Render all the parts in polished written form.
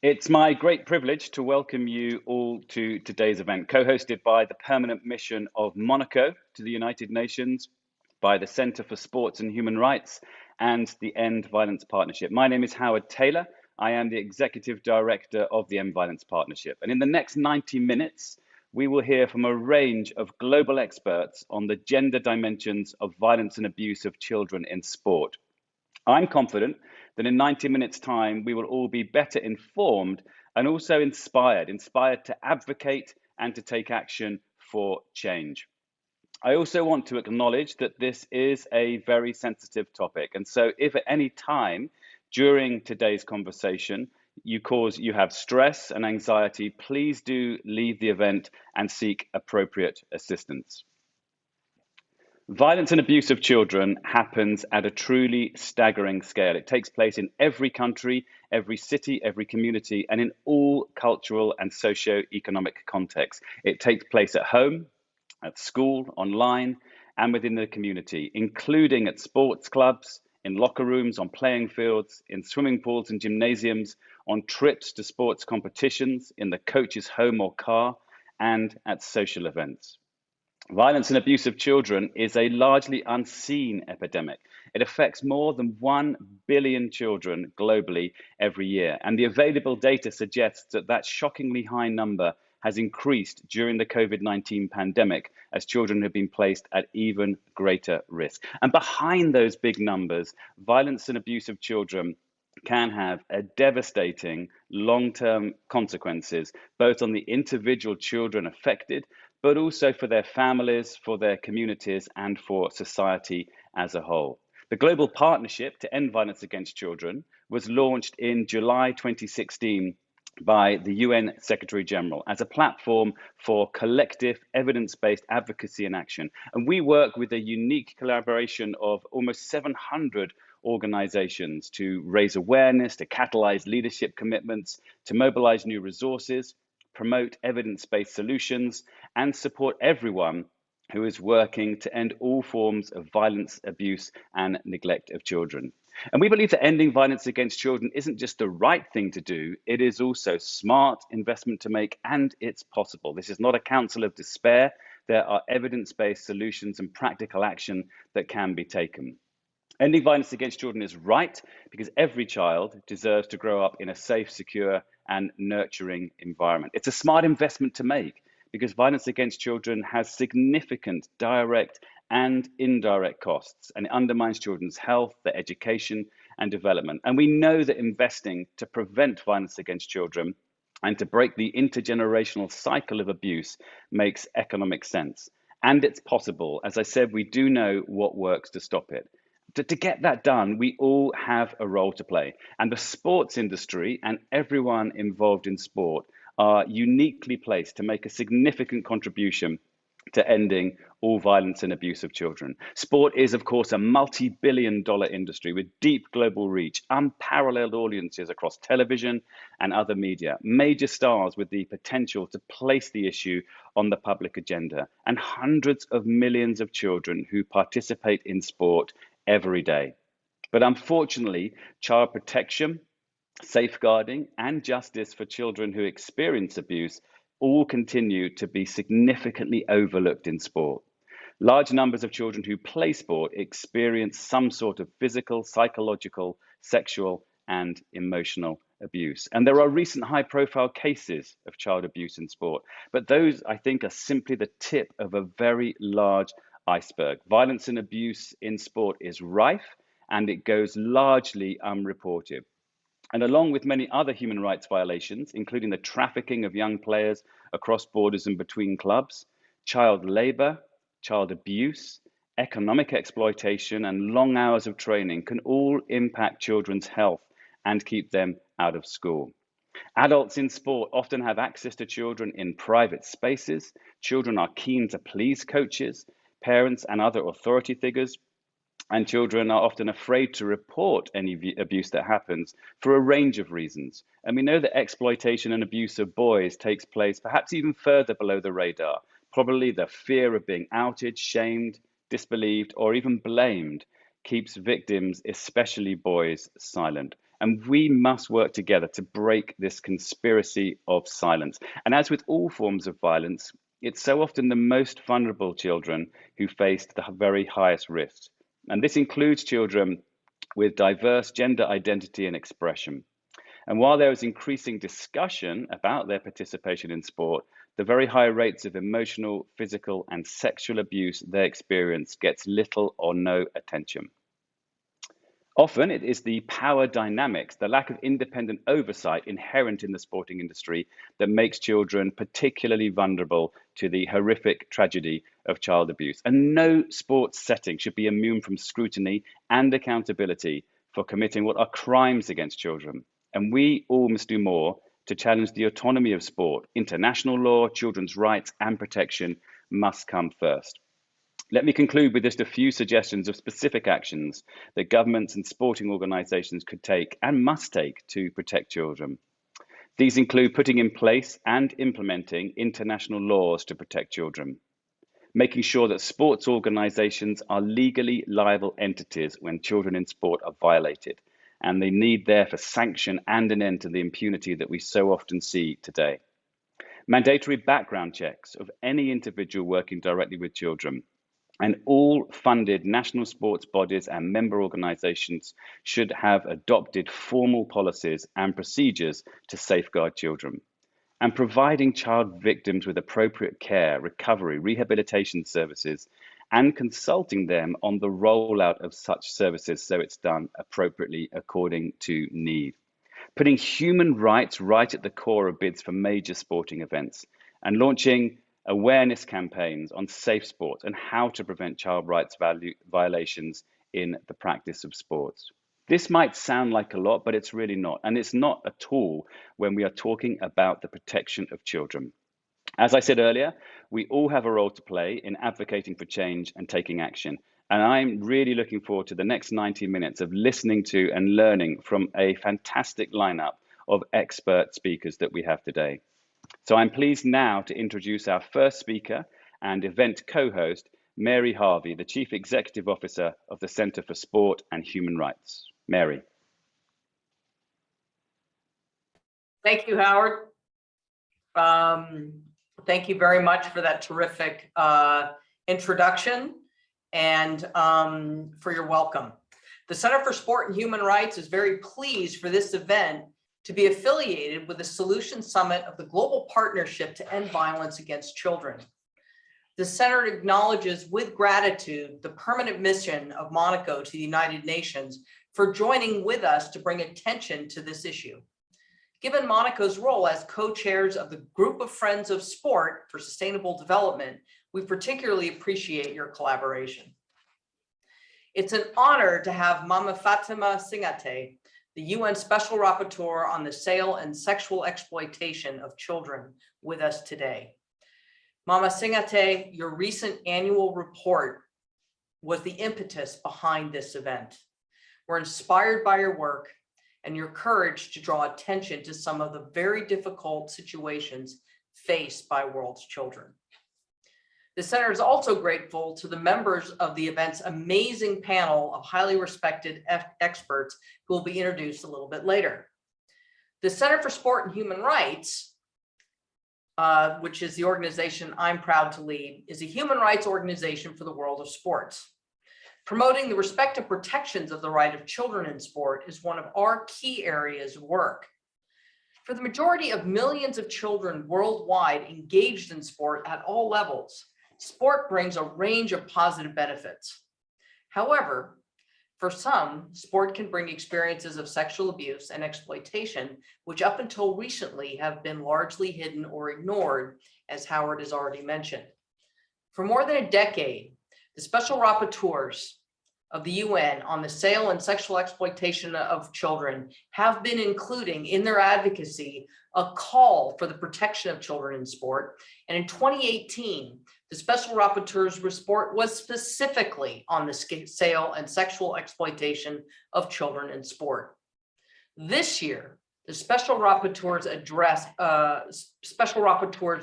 It's my great privilege to welcome you all to today's event, co-hosted by the Permanent Mission of Monaco to the United Nations, by the Centre for Sports and Human Rights, and the End Violence Partnership. My name is Howard Taylor. I am the Executive Director of the End Violence Partnership. And in the next 90 minutes, we will hear from a range of global experts on the gender dimensions of violence and abuse of children in sport. I'm confident that in 90 minutes' time, we will all be better informed and also inspired to advocate and to take action for change. I also want to acknowledge that this is a very sensitive topic. And so if at any time during today's conversation you have stress and anxiety, please do leave the event and seek appropriate assistance. Violence and abuse of children happens at a truly staggering scale. It takes place in every country, every city, every community, and in all cultural and socio-economic contexts. It takes place at home, at school, online, and within the community, including at sports clubs, in locker rooms, on playing fields, in swimming pools and gymnasiums, on trips to sports competitions, in the coach's home or car, and at social events. Violence and abuse of children is a largely unseen epidemic. It affects more than 1 billion children globally every year, and the available data suggests that that shockingly high number has increased during the COVID-19 pandemic as children have been placed at even greater risk. And behind those big numbers, violence and abuse of children can have a devastating long-term consequences, both on the individual children affected, but also for their families, for their communities, and for society as a whole. The Global Partnership to End Violence Against Children was launched in July 2016 by the UN Secretary General as a platform for collective evidence-based advocacy and action. And we work with a unique collaboration of almost 700 organizations to raise awareness, to catalyze leadership commitments, to mobilize new resources, promote evidence-based solutions, and support everyone who is working to end all forms of violence, abuse, and neglect of children. And we believe that ending violence against children isn't just the right thing to do, it is also smart investment to make, and it's possible. This is not a counsel of despair. There are evidence-based solutions and practical action that can be taken. Ending violence against children is right because every child deserves to grow up in a safe, secure, and nurturing environment. It's a smart investment to make because violence against children has significant direct and indirect costs, and it undermines children's health, their education, and development. And we know that investing to prevent violence against children and to break the intergenerational cycle of abuse makes economic sense. And it's possible. As I said, we do know what works to stop it. To get that done, we all have a role to play. And the sports industry and everyone involved in sport are uniquely placed to make a significant contribution to ending all violence and abuse of children. Sport is, of course, a multi-billion-dollar industry with deep global reach, unparalleled audiences across television and other media, major stars with the potential to place the issue on the public agenda, and hundreds of millions of children who participate in sport every day. But unfortunately, child protection, safeguarding, and justice for children who experience abuse all continue to be significantly overlooked in sport. Large numbers of children who play sport experience some sort of physical, psychological, sexual, and emotional abuse. And there are recent high-profile cases of child abuse in sport, but those, I think, are simply the tip of a very large iceberg. Violence and abuse in sport is rife, and it goes largely unreported. And along with many other human rights violations, including the trafficking of young players across borders and between clubs, child labor, child abuse, economic exploitation, and long hours of training can all impact children's health and keep them out of school. Adults in sport often have access to children in private spaces. Children are keen to please coaches, parents, and other authority figures. And children are often afraid to report any abuse that happens for a range of reasons. And we know that exploitation and abuse of boys takes place perhaps even further below the radar. Probably the fear of being outed, shamed, disbelieved, or even blamed keeps victims, especially boys, silent. And we must work together to break this conspiracy of silence. And as with all forms of violence, it's so often the most vulnerable children who face the very highest risks. And this includes children with diverse gender identity and expression. And while there is increasing discussion about their participation in sport, the very high rates of emotional, physical, and sexual abuse they experience gets little or no attention. Often it is the power dynamics, the lack of independent oversight inherent in the sporting industry that makes children particularly vulnerable to the horrific tragedy of child abuse. And no sports setting should be immune from scrutiny and accountability for committing what are crimes against children. And we all must do more to challenge the autonomy of sport. International law, children's rights and protection must come first. Let me conclude with just a few suggestions of specific actions that governments and sporting organisations could take and must take to protect children. These include putting in place and implementing international laws to protect children, making sure that sports organisations are legally liable entities when children in sport are violated, and they need therefore sanction and an end to the impunity that we so often see today. Mandatory background checks of any individual working directly with children. And all funded national sports bodies and member organisations should have adopted formal policies and procedures to safeguard children. And providing child victims with appropriate care, recovery, rehabilitation services, and consulting them on the rollout of such services so it's done appropriately according to need. Putting human rights right at the core of bids for major sporting events, and launching awareness campaigns on safe sports and how to prevent child rights violations in the practice of sports. This might sound like a lot, but it's really not. And it's not at all when we are talking about the protection of children. As I said earlier, we all have a role to play in advocating for change and taking action. And I'm really looking forward to the next 90 minutes of listening to and learning from a fantastic lineup of expert speakers that we have today. So I'm pleased now to introduce our first speaker and event co-host, Mary Harvey, the Chief Executive Officer of the Centre for Sport and Human Rights. Mary. Thank you, Howard. Thank you very much for that terrific introduction and for your welcome. The Center for Sport and Human Rights is very pleased for this event to be affiliated with the Solution Summit of the Global Partnership to End Violence Against Children. The center acknowledges with gratitude the Permanent Mission of Monaco to the United Nations for joining with us to bring attention to this issue. Given Monaco's role as co-chairs of the Group of Friends of Sport for Sustainable Development, we particularly appreciate your collaboration. It's an honor to have Mama Fatima Singhateh, the UN Special Rapporteur on the sale and sexual exploitation of children, with us today. Mama Singhateh, your recent annual report was the impetus behind this event. We're inspired by your work and your courage to draw attention to some of the very difficult situations faced by world's children. The center is also grateful to the members of the event's amazing panel of highly respected experts who will be introduced a little bit later. The Center for Sport and Human Rights, which is the organization I'm proud to lead, is a human rights organization for the world of sports. Promoting the respect and protections of the right of children in sport is one of our key areas of work. For the majority of millions of children worldwide engaged in sport at all levels, sport brings a range of positive benefits. However, for some, sport can bring experiences of sexual abuse and exploitation, which up until recently have been largely hidden or ignored, as Howard has already mentioned. For more than a decade, the special rapporteurs of the UN on the sale and sexual exploitation of children have been including in their advocacy a call for the protection of children in sport. And in 2018, the Special Rapporteur's report was specifically on the sale and sexual exploitation of children in sport. This year, the Special Rapporteur's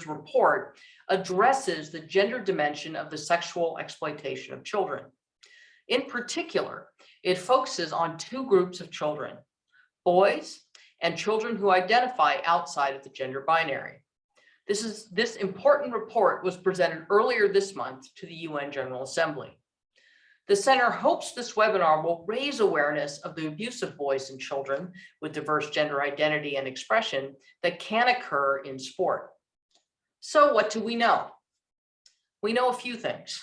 report addresses the gender dimension of the sexual exploitation of children. In particular, it focuses on two groups of children: boys, and children who identify outside of the gender binary. This important report was presented earlier this month to the UN General Assembly. The Center hopes this webinar will raise awareness of the abuse of boys and children with diverse gender identity and expression that can occur in sport. So what do we know? We know a few things.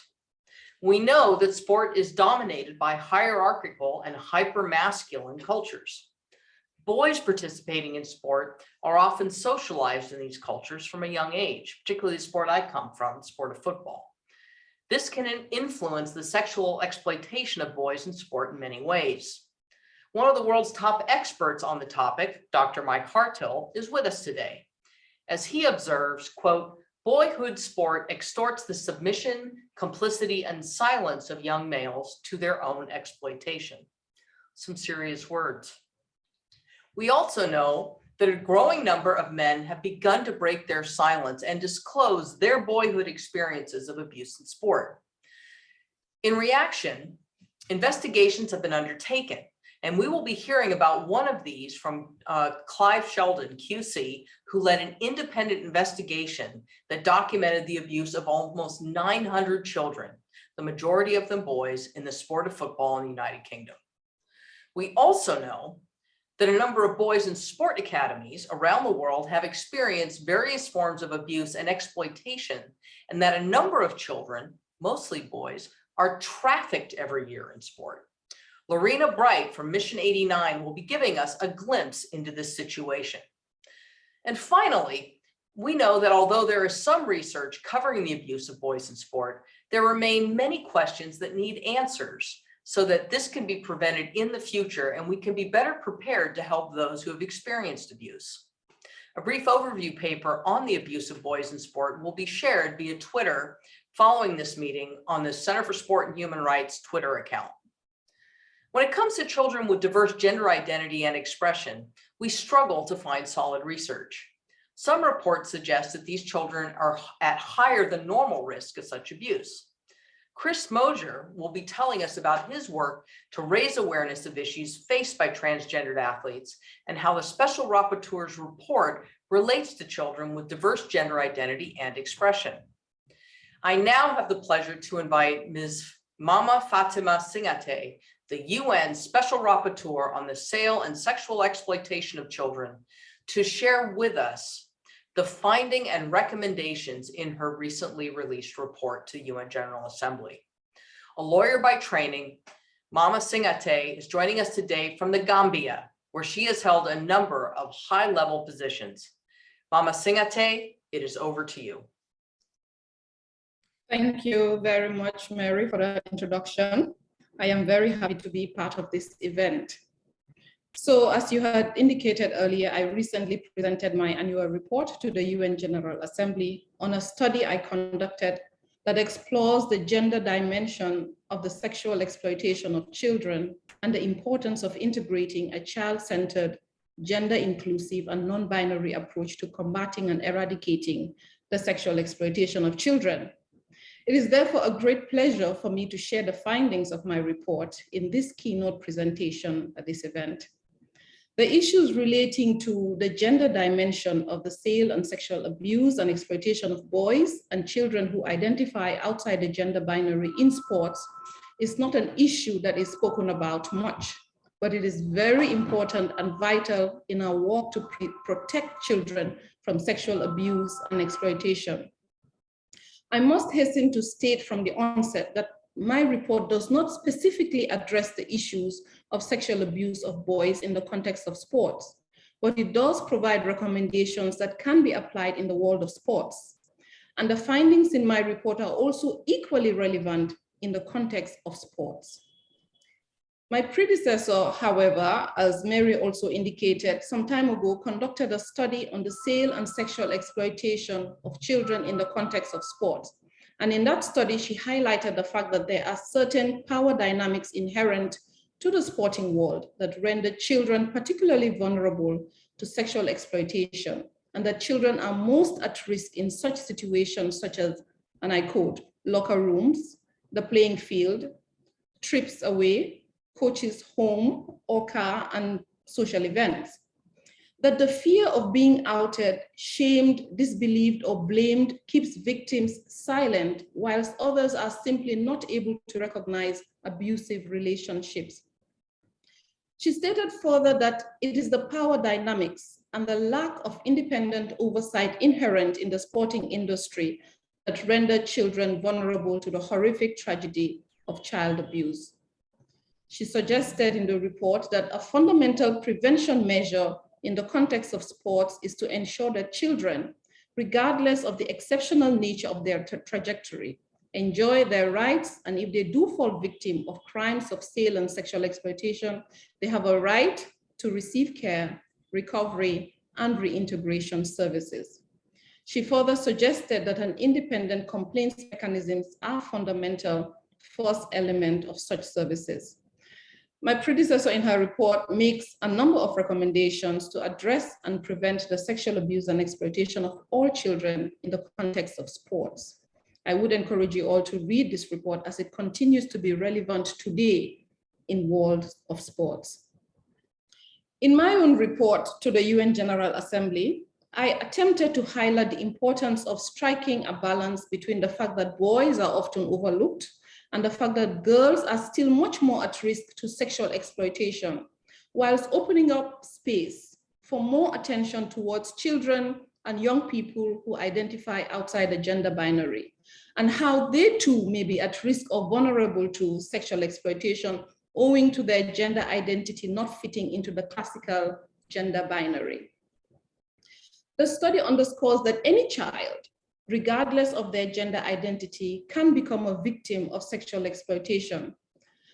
We know that sport is dominated by hierarchical and hyper-masculine cultures. Boys participating in sport are often socialized in these cultures from a young age, particularly the sport I come from, the sport of football. This can influence the sexual exploitation of boys in sport in many ways. One of the world's top experts on the topic, Dr. Mike Hartill, is with us today. As he observes, quote, boyhood sport extorts the submission, complicity, and silence of young males to their own exploitation. Some serious words. We also know that a growing number of men have begun to break their silence and disclose their boyhood experiences of abuse in sport. In reaction, investigations have been undertaken, and we will be hearing about one of these from Clive Sheldon, QC, who led an independent investigation that documented the abuse of almost 900 children, the majority of them boys, in the sport of football in the United Kingdom. We also know that a number of boys in sport academies around the world have experienced various forms of abuse and exploitation, and that a number of children, mostly boys, are trafficked every year in sport. Lerina Bright from Mission 89 will be giving us a glimpse into this situation. And finally, we know that although there is some research covering the abuse of boys in sport, there remain many questions that need answers, so that this can be prevented in the future and we can be better prepared to help those who have experienced abuse. A brief overview paper on the abuse of boys in sport will be shared via Twitter following this meeting on the Center for Sport and Human Rights Twitter account. When it comes to children with diverse gender identity and expression, we struggle to find solid research. Some reports suggest that these children are at higher than normal risk of such abuse. Chris Mosier will be telling us about his work to raise awareness of issues faced by transgendered athletes and how the Special Rapporteur's report relates to children with diverse gender identity and expression. I now have the pleasure to invite Ms. Mama Fatima Singhateh, the UN Special Rapporteur on the sale and sexual exploitation of children, to share with us the finding and recommendations in her recently released report to UN General Assembly. A lawyer by training, Mama Singhateh is joining us today from the Gambia, where she has held a number of high-level positions. Mama Singhateh, it is over to you. Thank you very much, Mary, for that introduction. I am very happy to be part of this event. So as you had indicated earlier, I recently presented my annual report to the UN General Assembly on a study I conducted that explores the gender dimension of the sexual exploitation of children and the importance of integrating a child-centered, gender-inclusive and non-binary approach to combating and eradicating the sexual exploitation of children. It is therefore a great pleasure for me to share the findings of my report in this keynote presentation at this event. The issues relating to the gender dimension of the sale and sexual abuse and exploitation of boys and children who identify outside the gender binary in sports is not an issue that is spoken about much, but it is very important and vital in our work to protect children from sexual abuse and exploitation. I must hasten to state from the onset that my report does not specifically address the issues of sexual abuse of boys in the context of sports, but it does provide recommendations that can be applied in the world of sports. And the findings in my report are also equally relevant in the context of sports. My predecessor, however, as Mary also indicated some time ago, conducted a study on the sale and sexual exploitation of children in the context of sports. And in that study, she highlighted the fact that there are certain power dynamics inherent to the sporting world that render children particularly vulnerable to sexual exploitation, and that children are most at risk in such situations such as, and I quote, locker rooms, the playing field, trips away, coach's home or car, and social events. That the fear of being outed, shamed, disbelieved, or blamed keeps victims silent, whilst others are simply not able to recognize abusive relationships. She stated further that it is the power dynamics and the lack of independent oversight inherent in the sporting industry that render children vulnerable to the horrific tragedy of child abuse. She suggested in the report that a fundamental prevention measure in the context of sports is to ensure that children, regardless of the exceptional nature of their trajectory, enjoy their rights, and if they do fall victim of crimes of sale and sexual exploitation, they have a right to receive care, recovery, and reintegration services. She further suggested that an independent complaints mechanisms are fundamental first element of such services. My predecessor in her report makes a number of recommendations to address and prevent the sexual abuse and exploitation of all children in the context of sports. I would encourage you all to read this report as it continues to be relevant today in world of sports. In my own report to the UN General Assembly, I attempted to highlight the importance of striking a balance between the fact that boys are often overlooked and the fact that girls are still much more at risk to sexual exploitation, whilst opening up space for more attention towards children and young people who identify outside the gender binary, and how they too may be at risk or vulnerable to sexual exploitation owing to their gender identity not fitting into the classical gender binary. The study underscores that any child, regardless of their gender identity, can become a victim of sexual exploitation.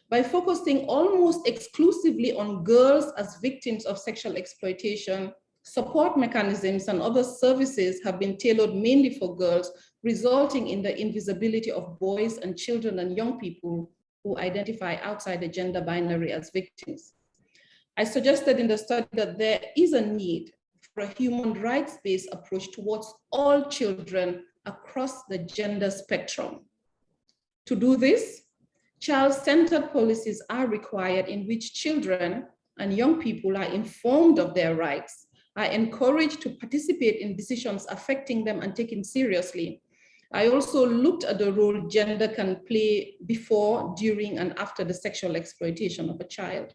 By focusing almost exclusively on girls as victims of sexual exploitation, support mechanisms and other services have been tailored mainly for girls, resulting in the invisibility of boys and children and young people who identify outside the gender binary as victims. I suggested in the study that there is a need for a human rights-based approach towards all children across the gender spectrum. To do this, child-centered policies are required in which children and young people are informed of their rights, are encouraged to participate in decisions affecting them and taken seriously. I also looked at the role gender can play before, during, and after the sexual exploitation of a child.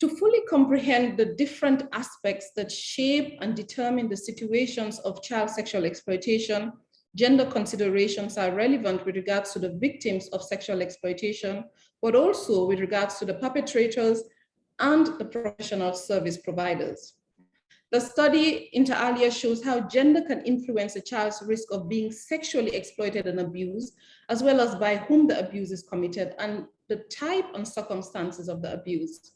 To fully comprehend the different aspects that shape and determine the situations of child sexual exploitation, gender considerations are relevant with regards to the victims of sexual exploitation, but also with regards to the perpetrators and the professional service providers. The study inter alia shows how gender can influence a child's risk of being sexually exploited and abused, as well as by whom the abuse is committed and the type and circumstances of the abuse.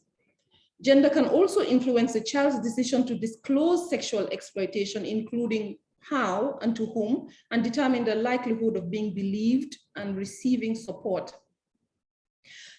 Gender can also influence a child's decision to disclose sexual exploitation, including how and to whom, and determine the likelihood of being believed and receiving support.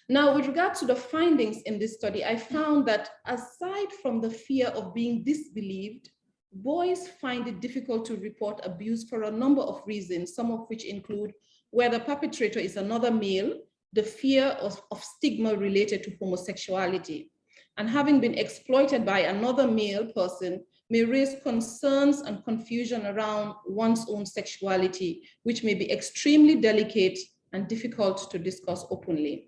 Now, with regard to the findings in this study, I found that aside from the fear of being disbelieved, boys find it difficult to report abuse for a number of reasons, some of which include where the perpetrator is another male, the fear of stigma related to homosexuality, and having been exploited by another male person may raise concerns and confusion around one's own sexuality, which may be extremely delicate and difficult to discuss openly.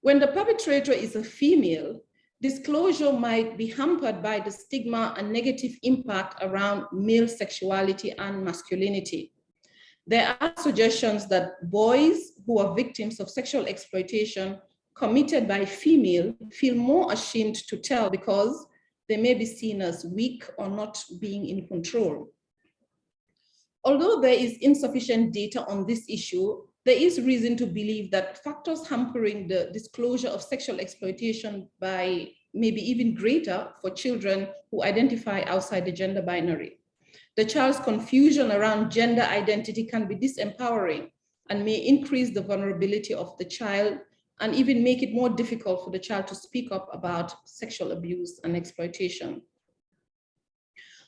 When the perpetrator is a female, disclosure might be hampered by the stigma and negative impact around male sexuality and masculinity. There are suggestions that boys who are victims of sexual exploitation committed by female feel more ashamed to tell because they may be seen as weak or not being in control. Although there is insufficient data on this issue, there is reason to believe that factors hampering the disclosure of sexual exploitation by maybe even greater for children who identify outside the gender binary. The child's confusion around gender identity can be disempowering and may increase the vulnerability of the child and even make it more difficult for the child to speak up about sexual abuse and exploitation.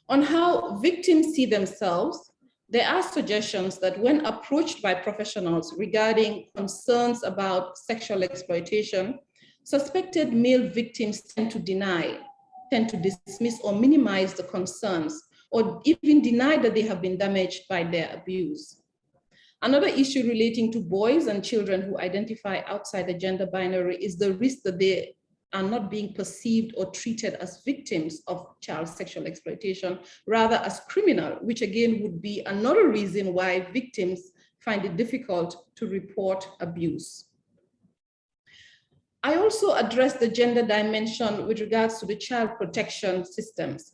On how victims see themselves, there are suggestions that when approached by professionals regarding concerns about sexual exploitation, Suspected male victims tend to dismiss or minimize the concerns, or even deny that they have been damaged by their abuse. Another issue relating to boys and children who identify outside the gender binary is the risk that they are not being perceived or treated as victims of child sexual exploitation, rather as criminal, which again would be another reason why victims find it difficult to report abuse. I also addressed the gender dimension with regards to the child protection systems.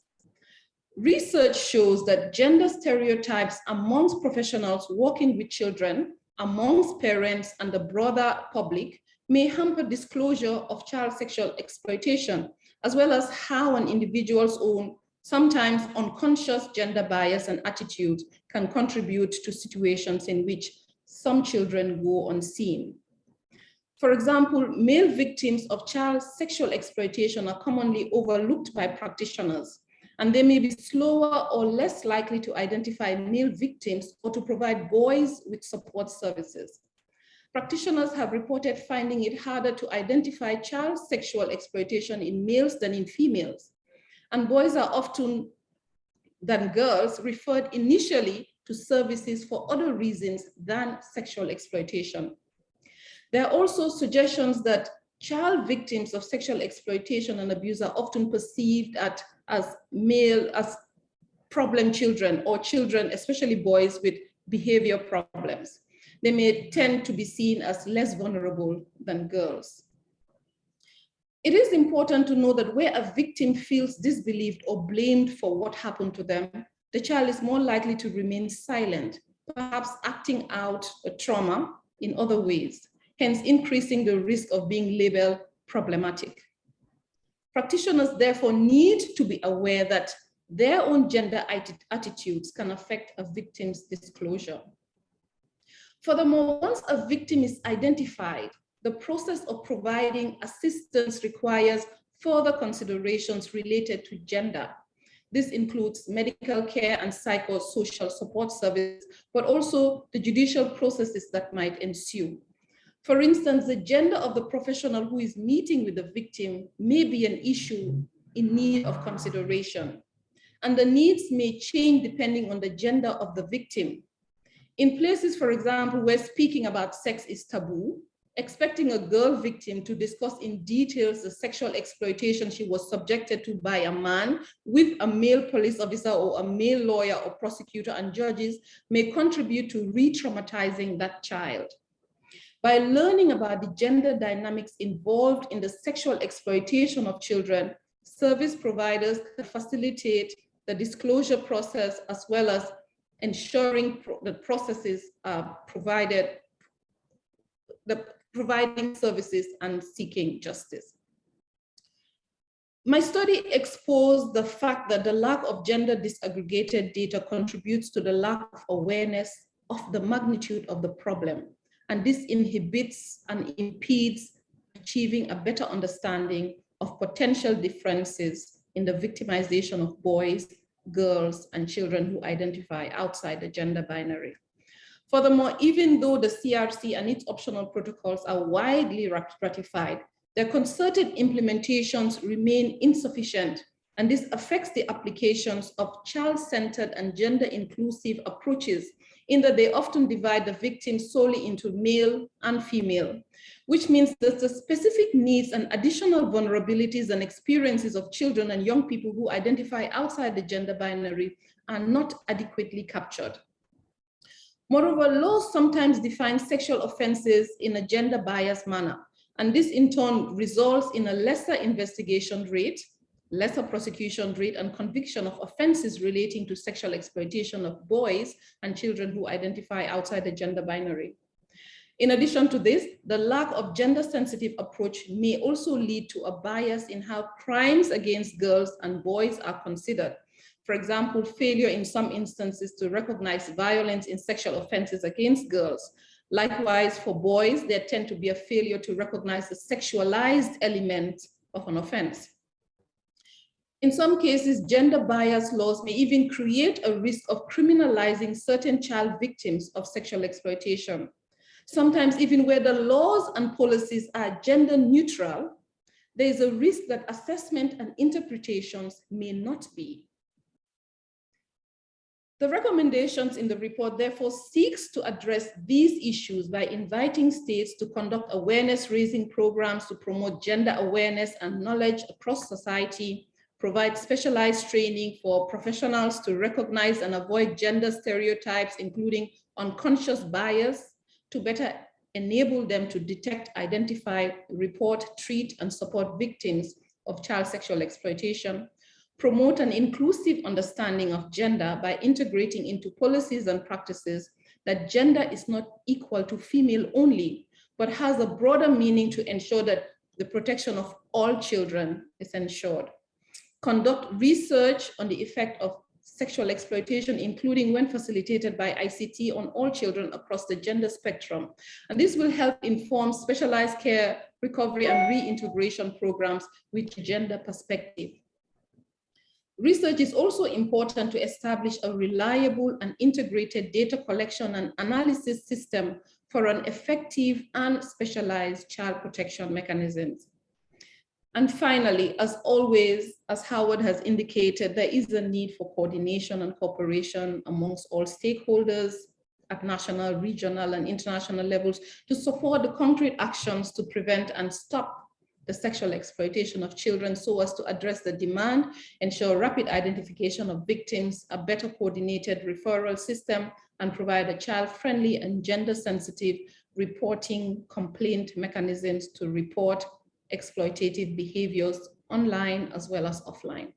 Research shows that gender stereotypes amongst professionals working with children, amongst parents and the broader public may hamper disclosure of child sexual exploitation, as well as how an individual's own, sometimes unconscious gender bias and attitudes can contribute to situations in which some children go unseen. For example, male victims of child sexual exploitation are commonly overlooked by practitioners, and they may be slower or less likely to identify male victims or to provide boys with support services. Practitioners have reported finding it harder to identify child sexual exploitation in males than in females, and boys are often than girls referred initially to services for other reasons than sexual exploitation. There are also suggestions that child victims of sexual exploitation and abuse are often perceived as problem children, or children, especially boys, with behavior problems. They may tend to be seen as less vulnerable than girls. It is important to know that where a victim feels disbelieved or blamed for what happened to them, the child is more likely to remain silent, perhaps acting out a trauma in other ways, hence increasing the risk of being labeled problematic. Practitioners therefore need to be aware that their own gender attitudes can affect a victim's disclosure. Furthermore, once a victim is identified, the process of providing assistance requires further considerations related to gender. This includes medical care and psychosocial support services, but also the judicial processes that might ensue. For instance, the gender of the professional who is meeting with the victim may be an issue in need of consideration, and the needs may change depending on the gender of the victim. In places, for example, where speaking about sex is taboo, expecting a girl victim to discuss in details the sexual exploitation she was subjected to by a man with a male police officer or a male lawyer or prosecutor and judges may contribute to re-traumatizing that child. By learning about the gender dynamics involved in the sexual exploitation of children, service providers can facilitate the disclosure process as well as ensuring that processes are providing services and seeking justice. My study exposed the fact that the lack of gender disaggregated data contributes to the lack of awareness of the magnitude of the problem, and this inhibits and impedes achieving a better understanding of potential differences in the victimization of boys, girls, and children who identify outside the gender binary. Furthermore, even though the CRC and its optional protocols are widely ratified, their concerted implementations remain insufficient, and this affects the applications of child-centered and gender-inclusive approaches in that they often divide the victims solely into male and female, which means that the specific needs and additional vulnerabilities and experiences of children and young people who identify outside the gender binary are not adequately captured. Moreover, laws sometimes define sexual offenses in a gender biased manner, and this in turn results in a lesser investigation rate, lesser prosecution rate, and conviction of offenses relating to sexual exploitation of boys and children who identify outside the gender binary. In addition to this, the lack of gender-sensitive approach may also lead to a bias in how crimes against girls and boys are considered. For example, failure in some instances to recognize violence in sexual offenses against girls. Likewise, for boys, there tend to be a failure to recognize the sexualized element of an offense. In some cases, gender bias laws may even create a risk of criminalizing certain child victims of sexual exploitation. Sometimes even where the laws and policies are gender neutral, there is a risk that assessment and interpretations may not be. The recommendations in the report therefore seeks to address these issues by inviting states to conduct awareness-raising programs to promote gender awareness and knowledge across society, provide specialized training for professionals to recognize and avoid gender stereotypes, including unconscious bias, to better enable them to detect, identify, report, treat, and support victims of child sexual exploitation, promote an inclusive understanding of gender by integrating into policies and practices that gender is not equal to female only, but has a broader meaning to ensure that the protection of all children is ensured. Conduct research on the effect of sexual exploitation, including when facilitated by ICT, on all children across the gender spectrum. And this will help inform specialized care, recovery, and reintegration programs with gender perspective. Research is also important to establish a reliable and integrated data collection and analysis system for an effective and specialized child protection mechanisms. And finally, as always, as Howard has indicated, there is a need for coordination and cooperation amongst all stakeholders at national, regional, and international levels to support the concrete actions to prevent and stop the sexual exploitation of children so as to address the demand, ensure rapid identification of victims, a better coordinated referral system, and provide a child-friendly and gender-sensitive reporting complaint mechanisms to report exploitative behaviors online as well as offline.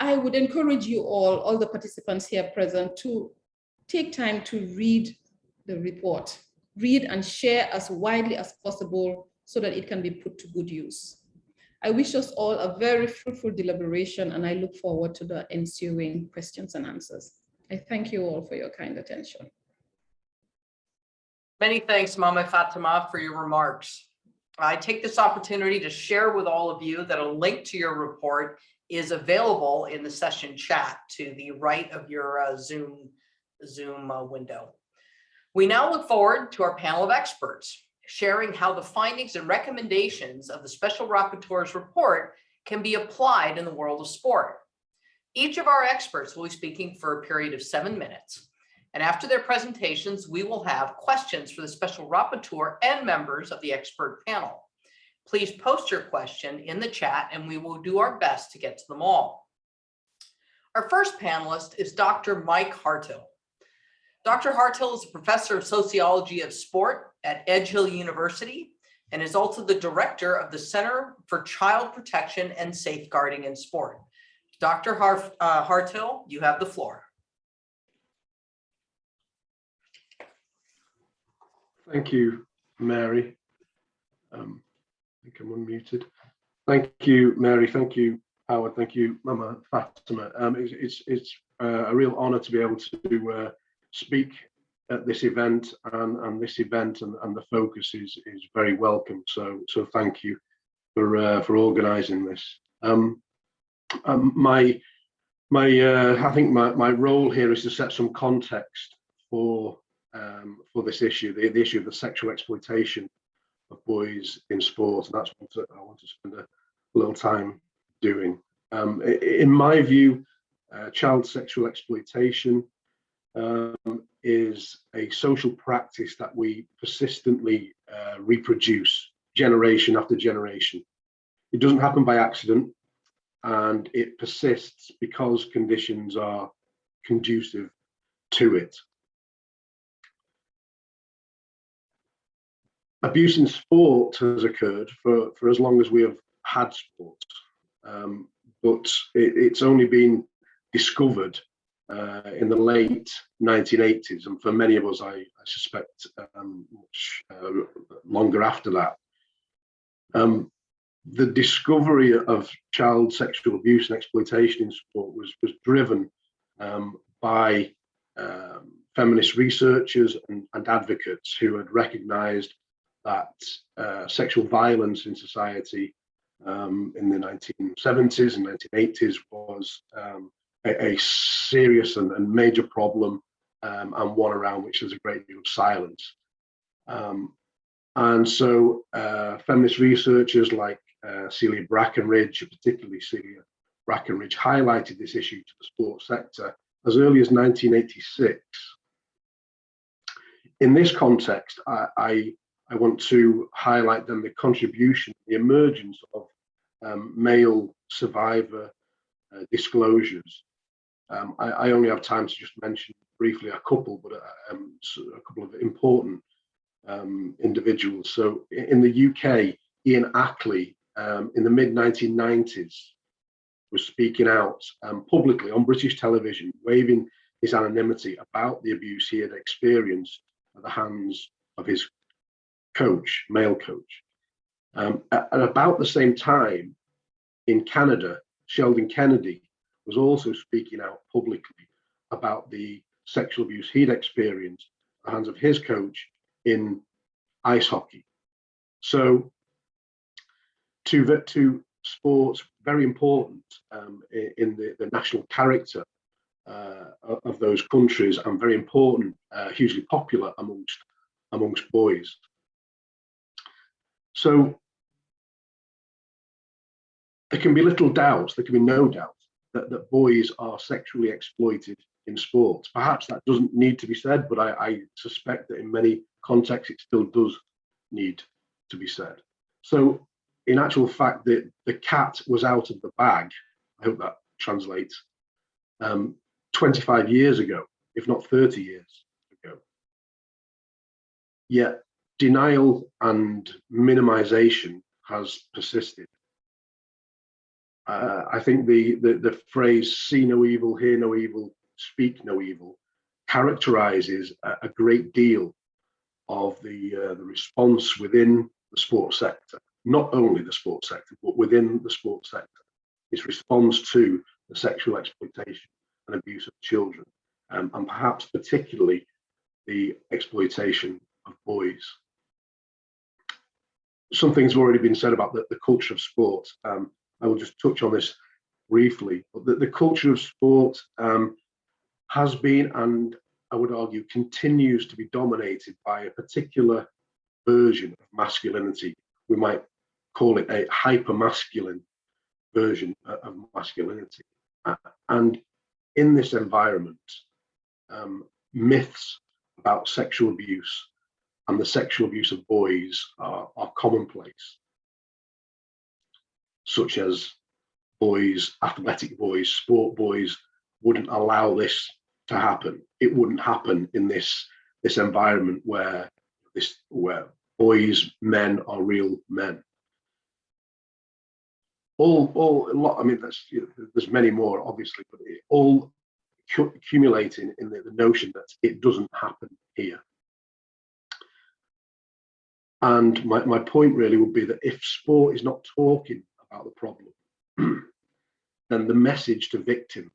I would encourage you all the participants here present, to take time to read the report, read and share as widely as possible so that it can be put to good use. I wish us all a very fruitful deliberation, and I look forward to the ensuing questions and answers. I thank you all for your kind attention. Many thanks, Mama Fatima, for your remarks. I take this opportunity to share with all of you that a link to your report is available in the session chat to the right of your Zoom window. We now look forward to our panel of experts, sharing how the findings and recommendations of the Special Rapporteur's report can be applied in the world of sport. Each of our experts will be speaking for a period of 7 minutes. And after their presentations, we will have questions for the Special Rapporteur and members of the expert panel. Please post your question in the chat and we will do our best to get to them all. Our first panelist is Dr. Mike Hartill. Dr. Hartill is a professor of sociology of sport at Edge Hill University and is also the director of the Center for Child Protection and Safeguarding in Sport. Dr. Hartill, you have the floor. Thank you, Mary. I think I'm unmuted. Thank you, Mary. Thank you, Howard. Thank you, Mama Fatima. It's a real honor to be able to speak at this event, and this event and the focus is very welcome. So thank you for organising this. I think my role here is to set some context for this issue, the issue of the sexual exploitation of boys in sport, and that's what I want to spend a little time doing. In my view, child sexual exploitation is a social practice that we persistently reproduce generation after generation. It doesn't happen by accident, and it persists because conditions are conducive to it. Abuse in sport has occurred for as long as we have had sport, but it's only been discovered in the late 1980s, and for many of us, I suspect much longer after that. The discovery of child sexual abuse and exploitation in sport was driven by feminist researchers and advocates who had recognised that sexual violence in society in the 1970s and 1980s was a serious and major problem, and one around which there's a great deal of silence. And so feminist researchers like Celia Brackenridge, particularly Celia Brackenridge, highlighted this issue to the sports sector as early as 1986. In this context, I want to highlight then the contribution, the emergence of male survivor disclosures. I only have time to just mention briefly a couple, but a couple of important individuals. So in the UK, Ian Ackley, in the mid-1990s, was speaking out publicly on British television, waving his anonymity about the abuse he had experienced at the hands of his coach, male coach. At about the same time, in Canada, Sheldon Kennedy was also speaking out publicly about the sexual abuse he'd experienced at the hands of his coach in ice hockey. So to sports, very important in the national character of those countries, and very important, hugely popular amongst boys. So there can be little doubt, there can be no doubt that boys are sexually exploited in sports. Perhaps that doesn't need to be said, but I suspect that in many contexts it still does need to be said. So in actual fact, the cat was out of the bag, I hope that translates, 25 years ago, if not 30 years ago. Yet denial and minimization has persisted. I think the phrase "see no evil, hear no evil, speak no evil" characterizes a great deal of the response within the sports sector, not only the sports sector, but within the sports sector. Its response to the sexual exploitation and abuse of children, and perhaps particularly the exploitation of boys. Some things have already been said about the culture of sport. I will just touch on this briefly, but the culture of sport has been, and I would argue continues to be, dominated by a particular version of masculinity. We might call it a hyper-masculine version of masculinity. And in this environment, myths about sexual abuse and the sexual abuse of boys are commonplace, such as boys, athletic boys, sport boys wouldn't allow this to happen. It wouldn't happen in this environment where boys, men are real men. A lot. I mean, there's many more, obviously, but it all accumulating in the notion that it doesn't happen here. And my point really would be that if sport is not talking about the problem, then the message to victims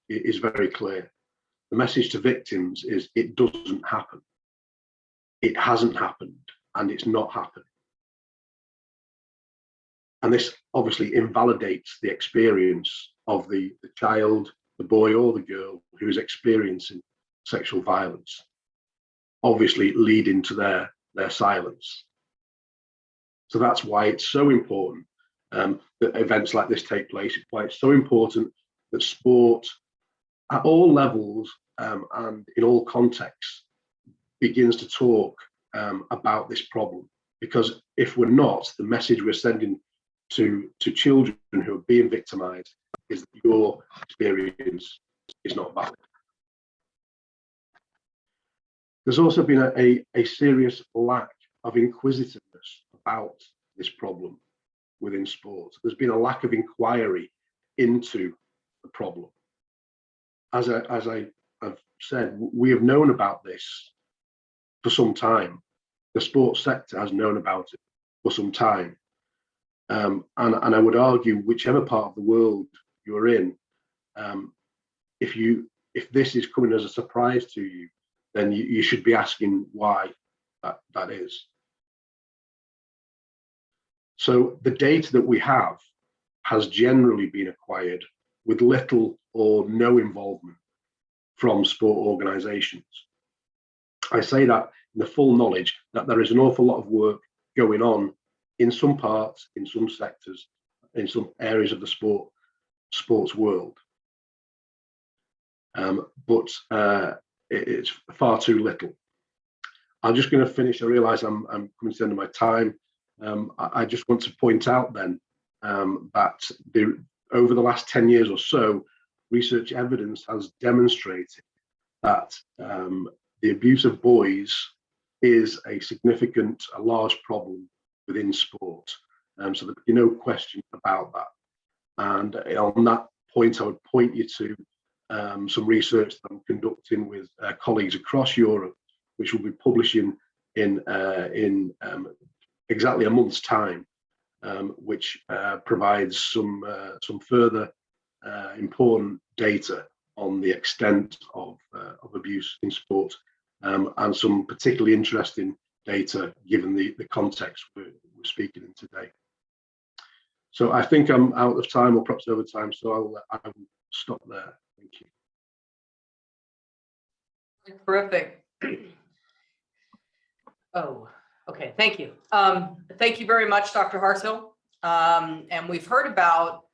is very clear. The message to victims is it doesn't happen. It hasn't happened, and it's not happening. And this obviously invalidates the experience of the child, the boy or the girl who is experiencing sexual violence, obviously leading to their silence. So that's why it's so important that events like this take place. It's why it's so important that sport at all levels and in all contexts begins to talk about this problem. Because if we're not, the message we're sending to children who are being victimized is that your experience is not valid. There's also been a serious lack of inquisitiveness about this problem within sports. There's been a lack of inquiry into the problem. As I have said, we have known about this for some time. The sports sector has known about it for some time. And I would argue, whichever part of the world you're in, if this is coming as a surprise to you, then you should be asking why that is. So the data that we have has generally been acquired with little or no involvement from sport organisations. I say that in the full knowledge that there is an awful lot of work going on in some parts, in some sectors, in some areas of the sports world. But it's far too little. I'm just going to finish. I realise I'm coming to the end of my time. I just want to point out then that over the last 10 years or so, research evidence has demonstrated that the abuse of boys is a large problem within sport. So there's no question about that. And on that point, I would point you to some research that I'm conducting with colleagues across Europe, which will be publishing in exactly a month's time, which provides some further important data on the extent of abuse in sport, and some particularly interesting data given the context we're speaking in today. So I think I'm out of time, or perhaps over time, so I will stop there. Thank you. Terrific. Oh, okay, thank you. Thank you very much, Dr. Hartill. And we've heard about,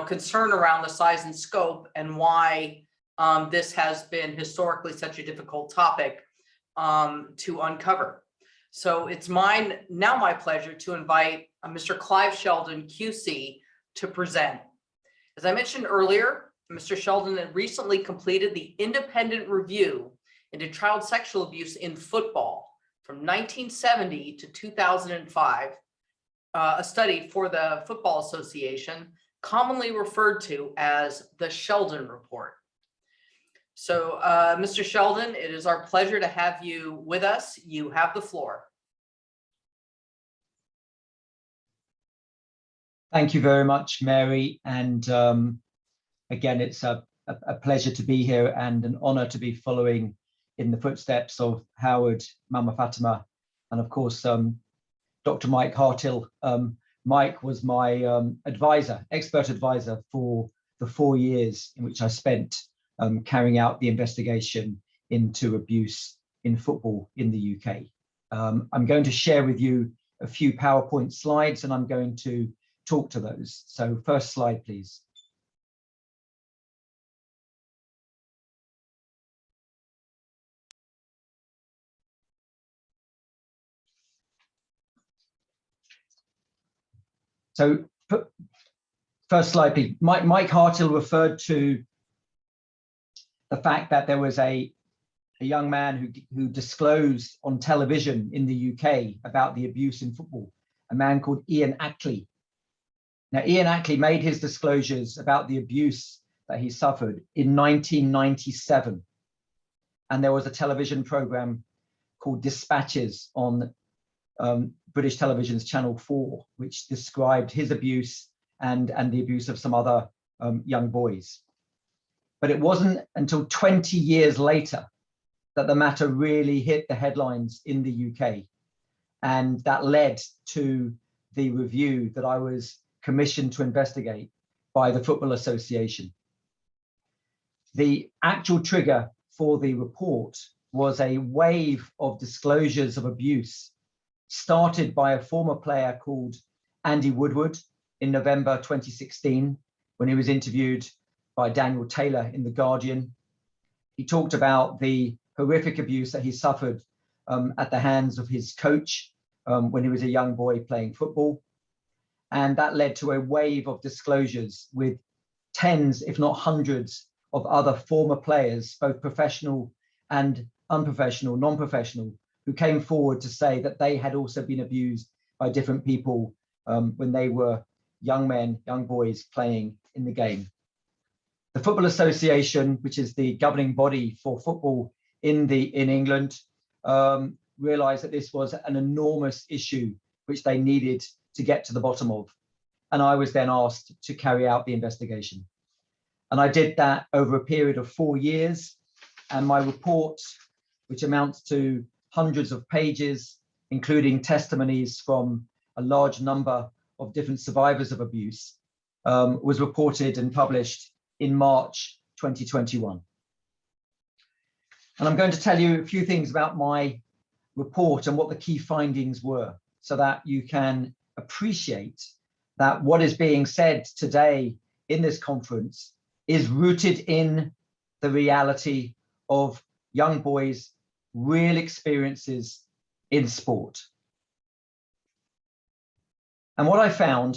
concern around the size and scope and why this has been historically such a difficult topic to uncover. So it's now my pleasure to invite Mr. Clive Sheldon, QC, to present. As I mentioned earlier, Mr. Sheldon had recently completed the independent review into child sexual abuse in football from 1970 to 2005, a study for the Football Association, commonly referred to as the Sheldon Report. So, Mr. Sheldon, it is our pleasure to have you with us. You have the floor. Thank you very much, Mary. And again, it's a pleasure to be here and an honor to be following in the footsteps of Howard, Mama Fatima, and of course, Dr. Mike Hartill. Mike was my expert advisor for the 4 years in which I spent carrying out the investigation into abuse in football in the UK. I'm going to share with you a few PowerPoint slides, and I'm going to talk to those. So first slide, please. So first slide, please. Mike Hartill referred to the fact that there was a young man who disclosed on television in the UK about the abuse in football, a man called Ian Ackley. Now, Ian Ackley made his disclosures about the abuse that he suffered in 1997. And there was a television program called Dispatches on British Television's Channel 4, which described his abuse and the abuse of some other young boys. But it wasn't until 20 years later that the matter really hit the headlines in the UK. And that led to the review that I was commissioned to investigate by the Football Association. The actual trigger for the report was a wave of disclosures of abuse started by a former player called Andy Woodward in November 2016, when he was interviewed by Daniel Taylor in The Guardian. He talked about the horrific abuse that he suffered at the hands of his coach when he was a young boy playing football. And that led to a wave of disclosures with tens, if not hundreds, of other former players, both professional and unprofessional, non-professional, who came forward to say that they had also been abused by different people when they were young men, young boys playing in the game. The Football Association, which is the governing body for football in England, realized that this was an enormous issue which they needed to get to the bottom of. And I was then asked to carry out the investigation. And I did that over a period of 4 years. And my report, which amounts to hundreds of pages, including testimonies from a large number of different survivors of abuse, was reported and published in March 2021. And I'm going to tell you a few things about my report and what the key findings were, so that you can appreciate that what is being said today in this conference is rooted in the reality of young boys' real experiences in sport. And what I found,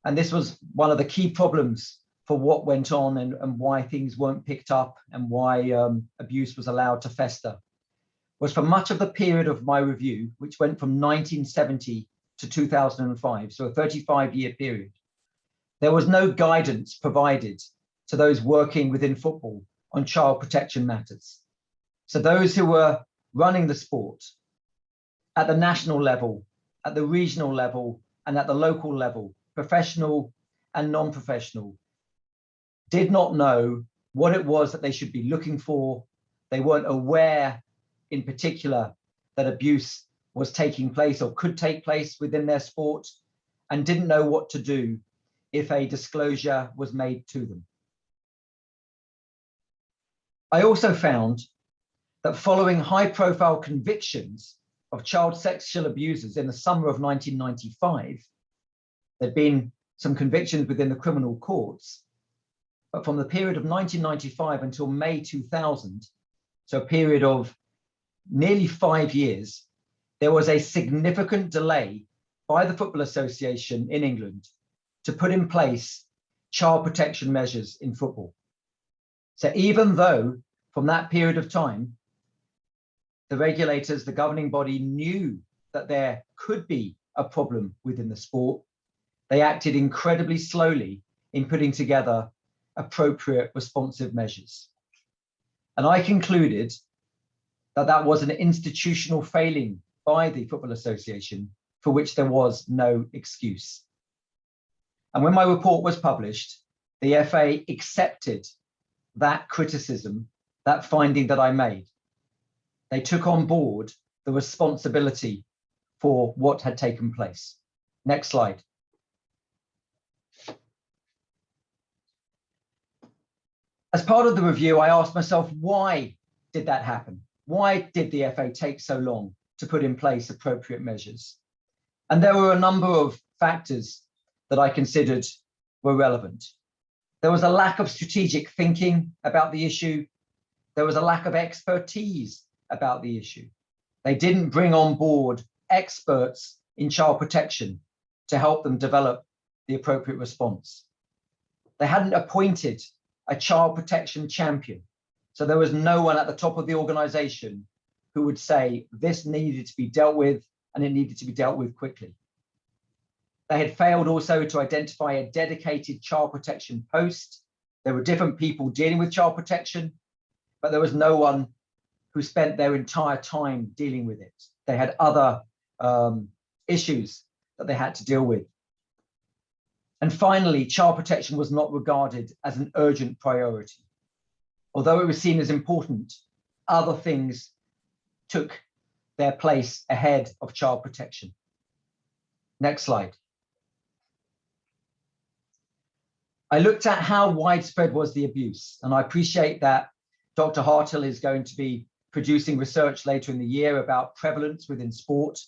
and this was one of the key problems for what went on and why things weren't picked up and why abuse was allowed to fester, was for much of the period of my review, which went from 1970 to 2005, so a 35-year period, there was no guidance provided to those working within football on child protection matters. So those who were running the sport at the national level, at the regional level, and at the local level, professional and non-professional, did not know what it was that they should be looking for. They weren't aware, in particular, that abuse was taking place or could take place within their sport, and didn't know what to do if a disclosure was made to them. I also found that following high-profile convictions of child sexual abusers in the summer of 1995, there'd been some convictions within the criminal courts, but from the period of 1995 until May 2000, so a period of nearly 5 years, there was a significant delay by the Football Association in England to put in place child protection measures in football. So even though from that period of time, the regulators, the governing body knew that there could be a problem within the sport, they acted incredibly slowly in putting together appropriate responsive measures. And I concluded that that was an institutional failing by the Football Association for which there was no excuse. And when my report was published, the FA accepted that criticism, that finding that I made. They took on board the responsibility for what had taken place. Next slide. As part of the review, I asked myself, why did that happen? Why did the FA take so long to put in place appropriate measures? And there were a number of factors that I considered were relevant. There was a lack of strategic thinking about the issue. There was a lack of expertise about the issue. They didn't bring on board experts in child protection to help them develop the appropriate response. They hadn't appointed a child protection champion. So there was no one at the top of the organization who would say this needed to be dealt with and it needed to be dealt with quickly. They had failed also to identify a dedicated child protection post. There were different people dealing with child protection, but there was no one who spent their entire time dealing with it. They had other issues that they had to deal with. And finally, child protection was not regarded as an urgent priority. Although it was seen as important, other things took their place ahead of child protection. Next slide. I looked at how widespread was the abuse, and I appreciate that Dr. Hartill is going to be producing research later in the year about prevalence within sport.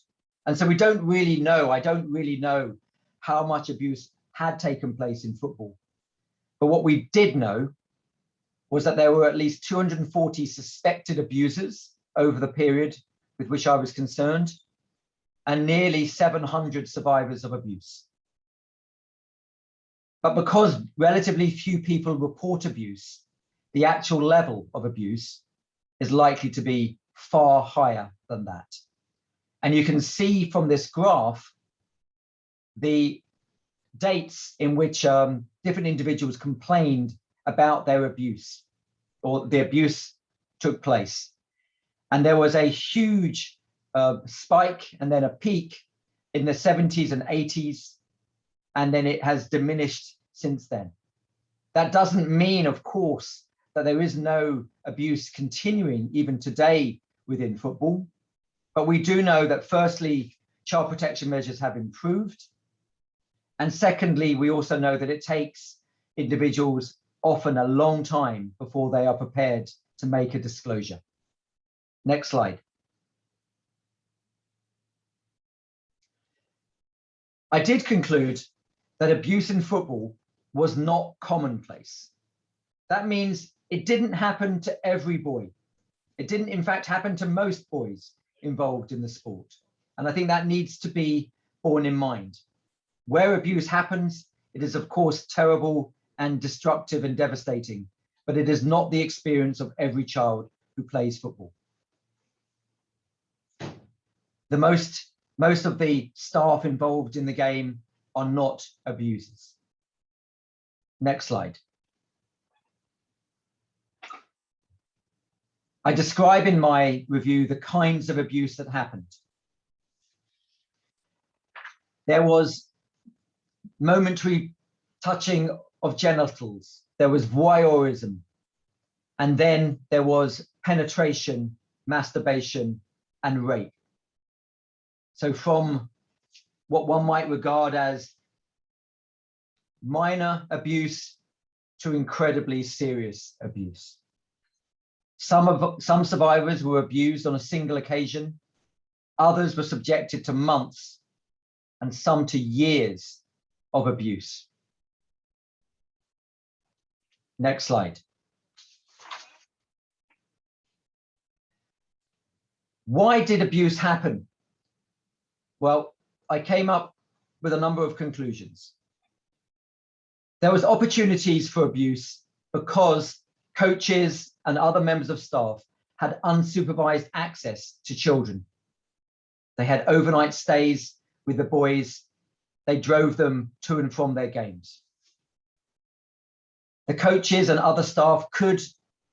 And so we don't really know, I don't really know how much abuse had taken place in football. But what we did know was that there were at least 240 suspected abusers over the period with which I was concerned, and nearly 700 survivors of abuse. But because relatively few people report abuse, the actual level of abuse is likely to be far higher than that. And you can see from this graph the dates in which different individuals complained about their abuse, or the abuse took place. And there was a huge spike and then a peak in the 70s and 80s, and then it has diminished since then. That doesn't mean, of course, that there is no abuse continuing even today within football. But we do know that firstly, child protection measures have improved. And secondly, we also know that it takes individuals often a long time before they are prepared to make a disclosure. Next slide. I did conclude that abuse in football was not commonplace. That means it didn't happen to every boy. It didn't, in fact, happen to most boys involved in the sport. And I think that needs to be borne in mind. Where abuse happens, it is, of course, terrible and destructive and devastating, but it is not the experience of every child who plays football. Most of the staff involved in the game are not abusers. Next slide. I describe in my review the kinds of abuse that happened. There was momentary touching of genitals, there was voyeurism, and then there was penetration, masturbation, and rape. So from what one might regard as minor abuse to incredibly serious abuse. Some survivors were abused on a single occasion, others were subjected to months, and some to years of abuse. Next slide. Why did abuse happen? Well, I came up with a number of conclusions. There was opportunities for abuse because coaches and other members of staff had unsupervised access to children. They had overnight stays with the boys. They drove them to and from their games. The coaches and other staff could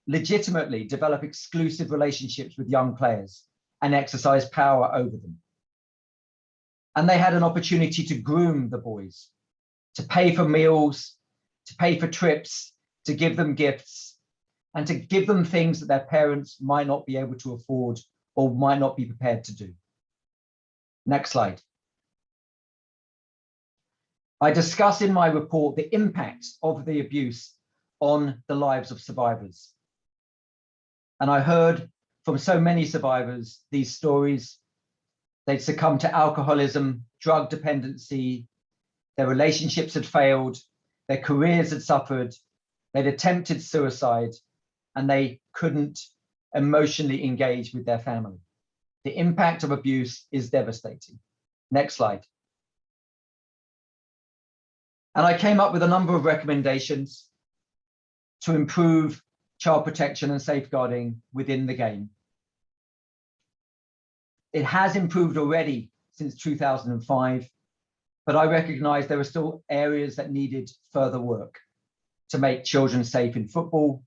legitimately develop exclusive relationships with young players and exercise power over them. And they had an opportunity to groom the boys, to pay for meals, to pay for trips, to give them gifts, and to give them things that their parents might not be able to afford or might not be prepared to do. Next slide. I discuss in my report the impact of the abuse on the lives of survivors. And I heard from so many survivors these stories. They'd succumbed to alcoholism, drug dependency, their relationships had failed, their careers had suffered, they'd attempted suicide, and they couldn't emotionally engage with their family. The impact of abuse is devastating. Next slide. And I came up with a number of recommendations to improve child protection and safeguarding within the game. It has improved already since 2005, but I recognize there are still areas that needed further work to make children safe in football.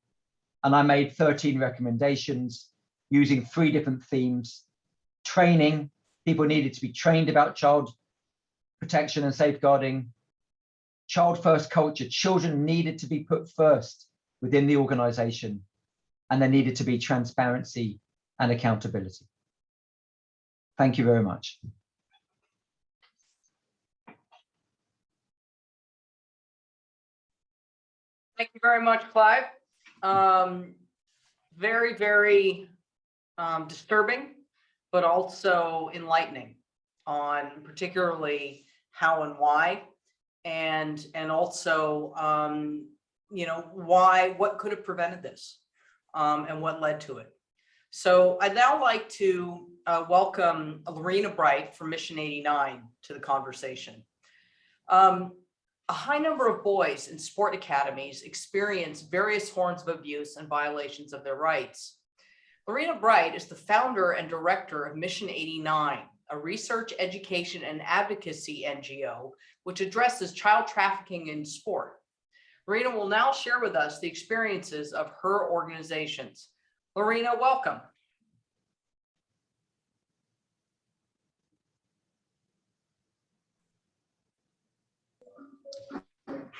And I made 13 recommendations using 3 different themes. Training, people needed to be trained about child protection and safeguarding. Child first culture, children needed to be put first within the organization, and there needed to be transparency and accountability. Thank you very much. Thank you very much, Clive. Very, very disturbing, but also enlightening on particularly how and why, and also you know, what could have prevented this, and what led to it. So I'd now like to welcome Lerina Bright from Mission 89 to the conversation. A high number of boys in sport academies experience various forms of abuse and violations of their rights. Lerina Bright is the founder and director of Mission 89, a research, education, and advocacy NGO, which addresses child trafficking in sport. Lerina will now share with us the experiences of her organizations. Lerina, welcome.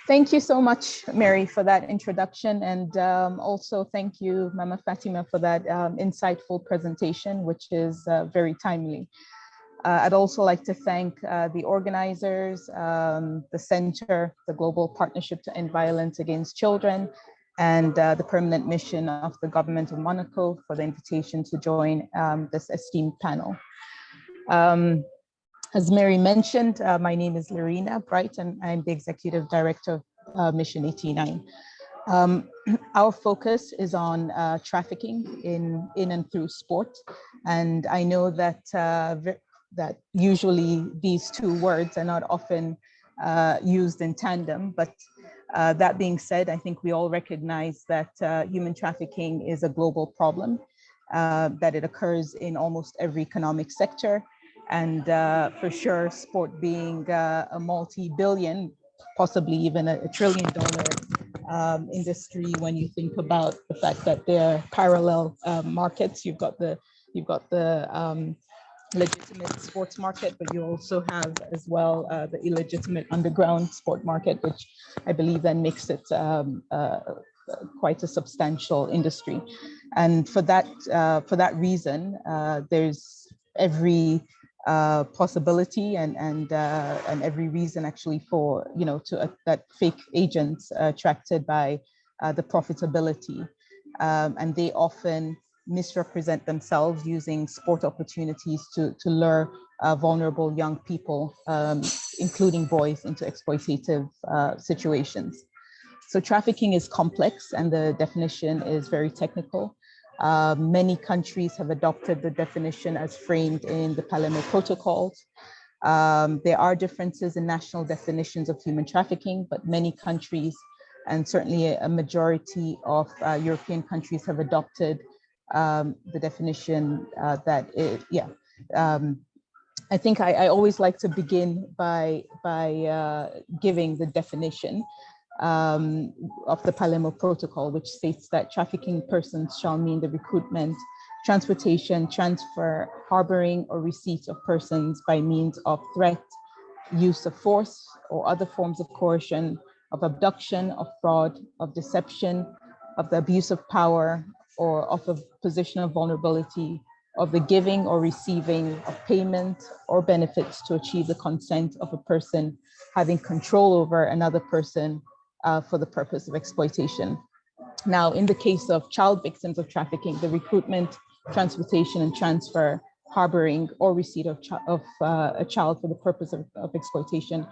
Thank you so much, Mary, for that introduction. And also thank you, Mama Fatima, for that insightful presentation, which is very timely. I'd also like to thank the organizers, the Center, the Global Partnership to End Violence Against Children, and the Permanent Mission of the Government of Monaco for the invitation to join this esteemed panel. As Mary mentioned, my name is Lerina Bright, and I'm the Executive Director of Mission 89. Our focus is on trafficking in and through sport. And I know that, that usually these two words are not often used in tandem, but that being said, I think we all recognize that human trafficking is a global problem, that it occurs in almost every economic sector. And for sure, sport being a multi-billion, possibly even a $1 trillion industry, when you think about the fact that there are parallel markets. You've got the legitimate sports market, but you also have as well the illegitimate underground sport market, which I believe then makes it quite a substantial industry. And for that reason, there's every possibility and every reason actually for that fake agents attracted by the profitability, and they often misrepresent themselves using sport opportunities to lure vulnerable young people, including boys, into exploitative situations. So trafficking is complex and the definition is very technical. Many countries have adopted the definition as framed in the Palermo Protocols. There are differences in national definitions of human trafficking, but many countries, and certainly a majority of European countries, have adopted the definition I think I always like to begin by giving the definition of the Palermo Protocol, which states that trafficking persons shall mean the recruitment, transportation, transfer, harboring, or receipt of persons by means of threat, use of force, or other forms of coercion, of abduction, of fraud, of deception, of the abuse of power, or of a position of vulnerability, of the giving or receiving of payment or benefits to achieve the consent of a person having control over another person for the purpose of exploitation. Now, in the case of child victims of trafficking, the recruitment, transportation, and transfer, harboring, or receipt of a child for the purpose of exploitation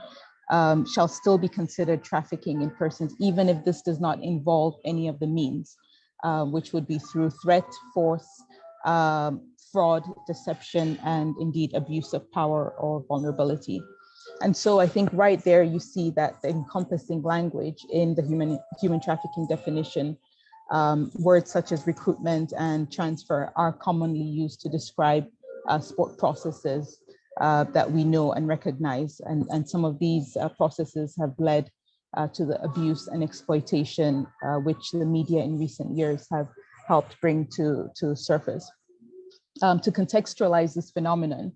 shall still be considered trafficking in persons, even if this does not involve any of the means, which would be through threat, force, fraud, deception, and indeed abuse of power or vulnerability. And so I think right there you see that the encompassing language in the human trafficking definition, words such as recruitment and transfer are commonly used to describe sport processes that we know and recognize. And some of these processes have led to the abuse and exploitation, which the media in recent years have helped bring to surface. To contextualize this phenomenon,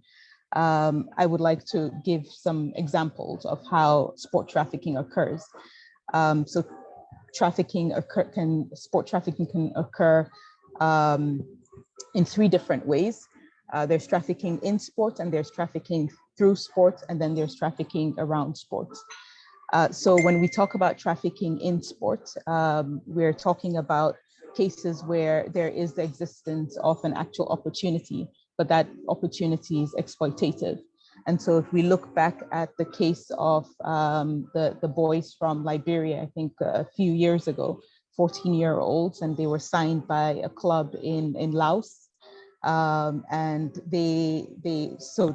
I would like to give some examples of how sport trafficking occurs. So sport trafficking can occur in three different ways. There's trafficking in sport, and there's trafficking through sport, and then there's trafficking around sports. So when we talk about trafficking in sport, we're talking about cases where there is the existence of an actual opportunity, but that opportunity is exploitative. And so if we look back at the case of the boys from Liberia, I think a few years ago, 14-year-olds, and they were signed by a club in Laos. And they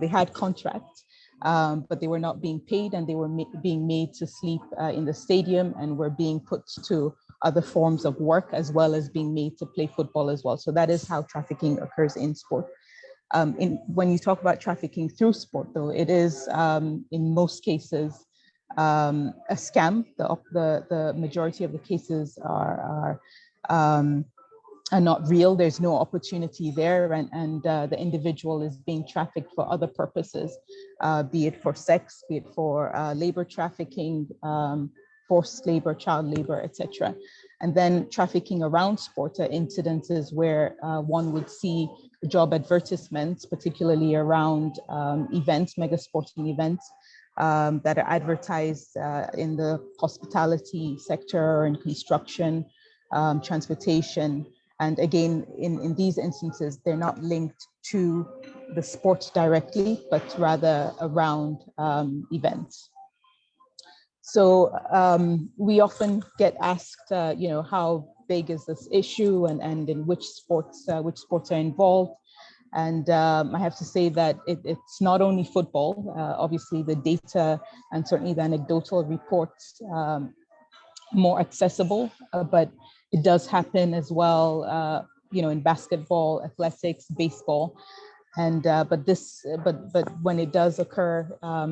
had contracts, but they were not being paid, and they were being made to sleep in the stadium and were being put to other forms of work, as well as being made to play football as well. So that is how trafficking occurs in sport. When you talk about trafficking through sport, though, it is in most cases a scam. The majority of the cases are not real. There's no opportunity there, and the individual is being trafficked for other purposes, be it for sex, be it for labor trafficking, forced labor, child labor, etc. And then trafficking around sport are incidences where one would see job advertisements, particularly around events, mega sporting events that are advertised in the hospitality sector and construction, transportation. And again, in these instances, they're not linked to the sport directly, but rather around events. So we often get asked, how big is this issue, and in which sports are involved. And I have to say that it's not only football. Obviously, the data and certainly the anecdotal reports more accessible, but it does happen as well, in basketball, athletics, baseball. And but when it does occur,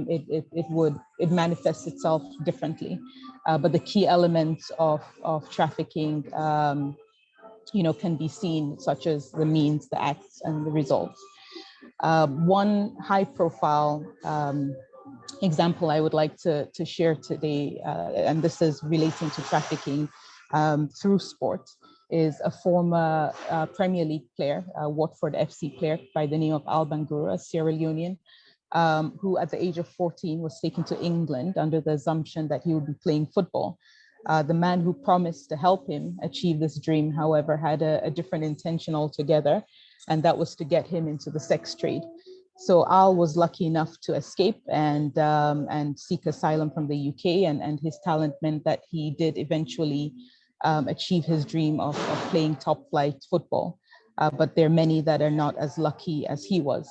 it manifests itself differently. But the key elements of trafficking, can be seen, such as the means, the acts, and the results. One high-profile example I would like to share today, and this is relating to trafficking through sport, is a former Premier League player, Watford FC player by the name of Al Bangura, a Sierra Leonean, who at the age of 14 was taken to England under the assumption that he would be playing football. The man who promised to help him achieve this dream, however, had a different intention altogether, and that was to get him into the sex trade. So Al was lucky enough to escape and seek asylum from the UK, and his talent meant that he did eventually achieve his dream of playing top flight football. But there are many that are not as lucky as he was.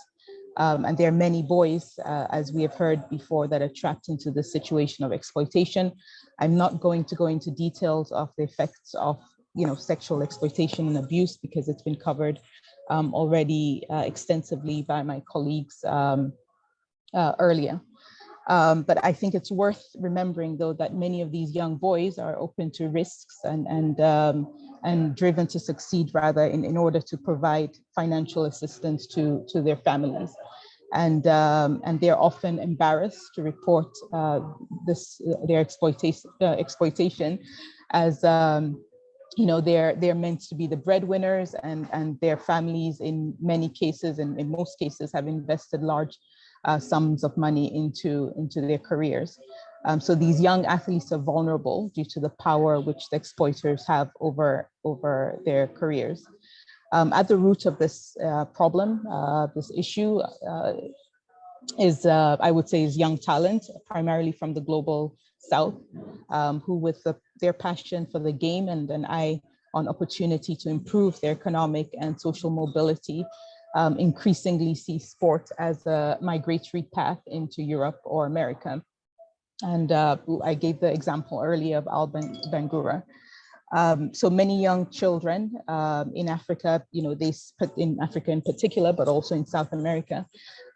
And there are many boys, as we have heard before, that are trapped into this situation of exploitation. I'm not going to go into details of the effects of sexual exploitation and abuse, because it's been covered already extensively by my colleagues earlier. But I think it's worth remembering, though, that many of these young boys are open to risks and driven to succeed, rather, in order to provide financial assistance to their families. And they're often embarrassed to report their exploitation, as they're meant to be the breadwinners, and their families, in many cases, and in most cases, have invested large sums of money into their careers. So these young athletes are vulnerable due to the power which the exploiters have over their careers. At the root of this problem, this issue, is, I would say, is young talent, primarily from the global South, who with their passion for the game and an eye on opportunity to improve their economic and social mobility, increasingly see sport as a migratory path into Europe or America. And I gave the example earlier of Al Bangura. So many young children in Africa, they put in Africa in particular, but also in South America.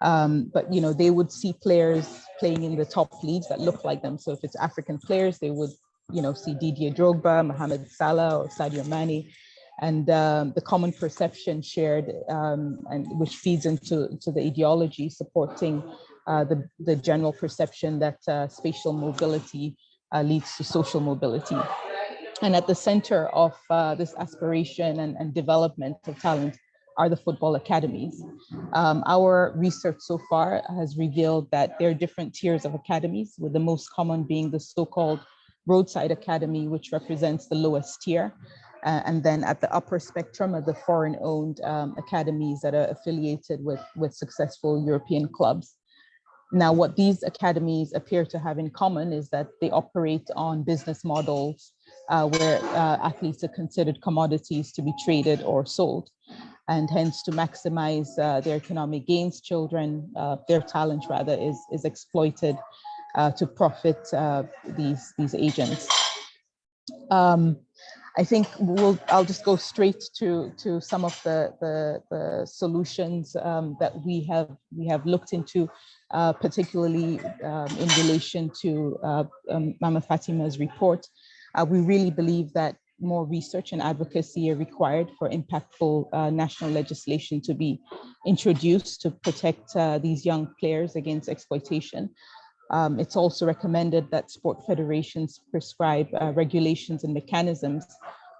But they would see players playing in the top leagues that look like them. So if it's African players, they would see Didier Drogba, Mohamed Salah, or Sadio Mane. And the common perception shared, and which feeds into the ideology supporting the general perception that spatial mobility leads to social mobility. And at the center of this aspiration and development of talent are the football academies. Our research so far has revealed that there are different tiers of academies, with the most common being the so-called roadside academy, which represents the lowest tier. And then at the upper spectrum are the foreign-owned academies that are affiliated with successful European clubs. Now, what these academies appear to have in common is that they operate on business models where athletes are considered commodities to be traded or sold. And hence, to maximize their economic gains, their talent rather, is exploited to profit these agents. I think I'll just go straight to some of the solutions that we have looked into, particularly in relation to Mama Fatima's report. We really believe that more research and advocacy are required for impactful national legislation to be introduced to protect these young players against exploitation. It's also recommended that sport federations prescribe regulations and mechanisms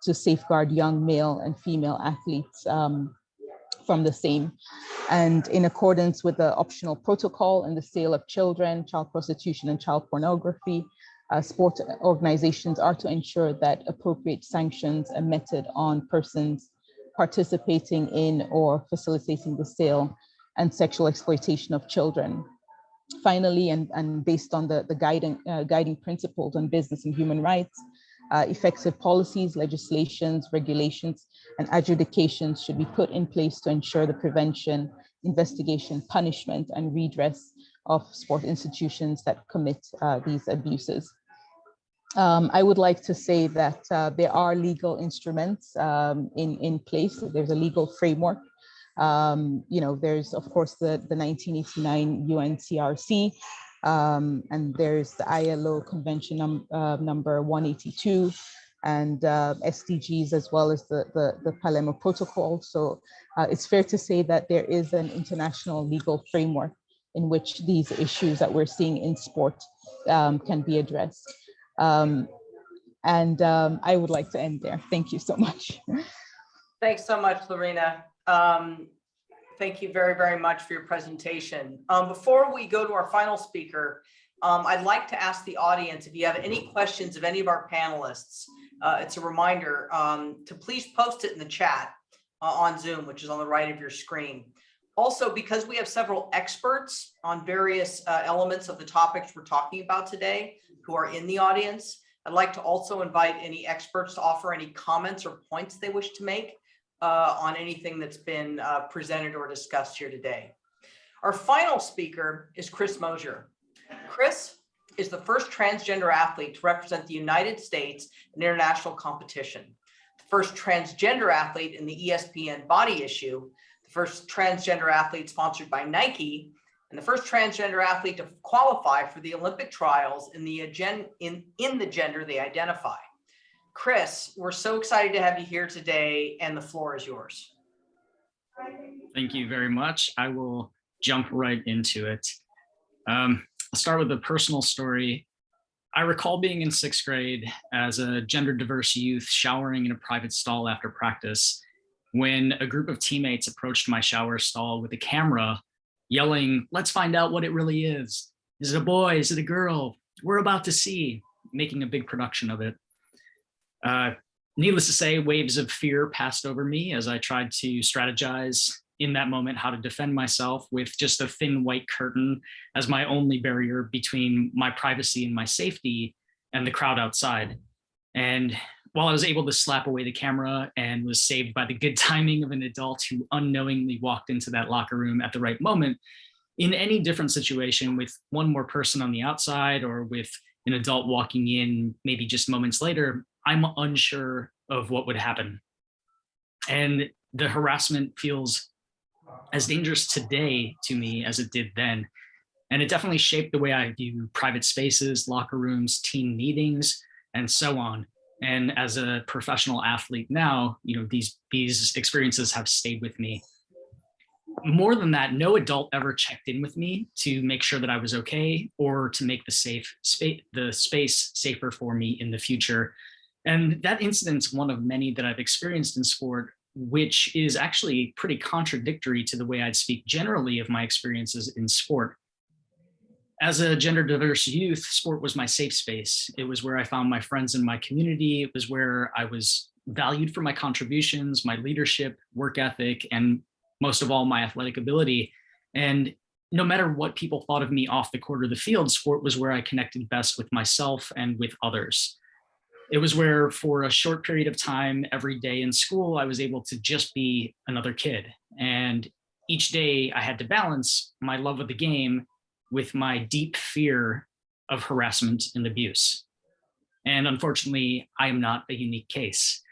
to safeguard young male and female athletes from the same. And in accordance with the optional protocol and the sale of children, child prostitution, and child pornography, sport organizations are to ensure that appropriate sanctions are meted on persons participating in or facilitating the sale and sexual exploitation of children. Finally, and based on the guiding principles on business and human rights, effective policies, legislations, regulations, and adjudications should be put in place to ensure the prevention, investigation, punishment, and redress of sport institutions that commit these abuses. I would like to say that there are legal instruments in place. There's a legal framework. There's of course the 1989 UNCRC, and there's the ILO Convention number 182, and SDGs, as well as the Palermo Protocol. So it's fair to say that there is an international legal framework in which these issues that we're seeing in sport can be addressed. I would like to end there. Thank you so much. Thanks so much, Lerina. Thank you very, very much for your presentation. Before we go to our final speaker, I'd like to ask the audience if you have any questions of any of our panelists. It's a reminder to please post it in the chat on Zoom, which is on the right of your screen. Also, because we have several experts on various elements of the topics we're talking about today who are in the audience, I'd like to also invite any experts to offer any comments or points they wish to make on anything that's been presented or discussed here today. Our final speaker is Chris Mosier. Chris is the first transgender athlete to represent the United States in international competition, the first transgender athlete in the ESPN body issue, the first transgender athlete sponsored by Nike, and the first transgender athlete to qualify for the Olympic trials in the gender they identify. Chris, we're so excited to have you here today, and the floor is yours. Thank you very much. I will jump right into it. I'll start with a personal story. I recall being in 6th grade as a gender diverse youth showering in a private stall after practice when a group of teammates approached my shower stall with a camera yelling, "Let's find out what it really is. Is it a boy? Is it a girl? We're about to see," making a big production of it. Needless to say, waves of fear passed over me as I tried to strategize in that moment how to defend myself with just a thin white curtain as my only barrier between my privacy and my safety and the crowd outside. And while I was able to slap away the camera and was saved by the good timing of an adult who unknowingly walked into that locker room at the right moment, in any different situation with one more person on the outside or with an adult walking in maybe just moments later, I'm unsure of what would happen. And the harassment feels as dangerous today to me as it did then. And it definitely shaped the way I view private spaces, locker rooms, team meetings, and so on. And as a professional athlete now, these experiences have stayed with me. More than that, no adult ever checked in with me to make sure that I was okay or to make the space safer for me in the future. And that incident's one of many that I've experienced in sport, which is actually pretty contradictory to the way I'd speak generally of my experiences in sport. As a gender diverse youth, sport was my safe space. It was where I found my friends and my community. It was where I was valued for my contributions, my leadership, work ethic, and most of all, my athletic ability. And no matter what people thought of me off the court or the field, sport was where I connected best with myself and with others. It was where, for a short period of time every day in school, I was able to just be another kid. And each day I had to balance my love of the game with my deep fear of harassment and abuse. And unfortunately, I am not a unique case.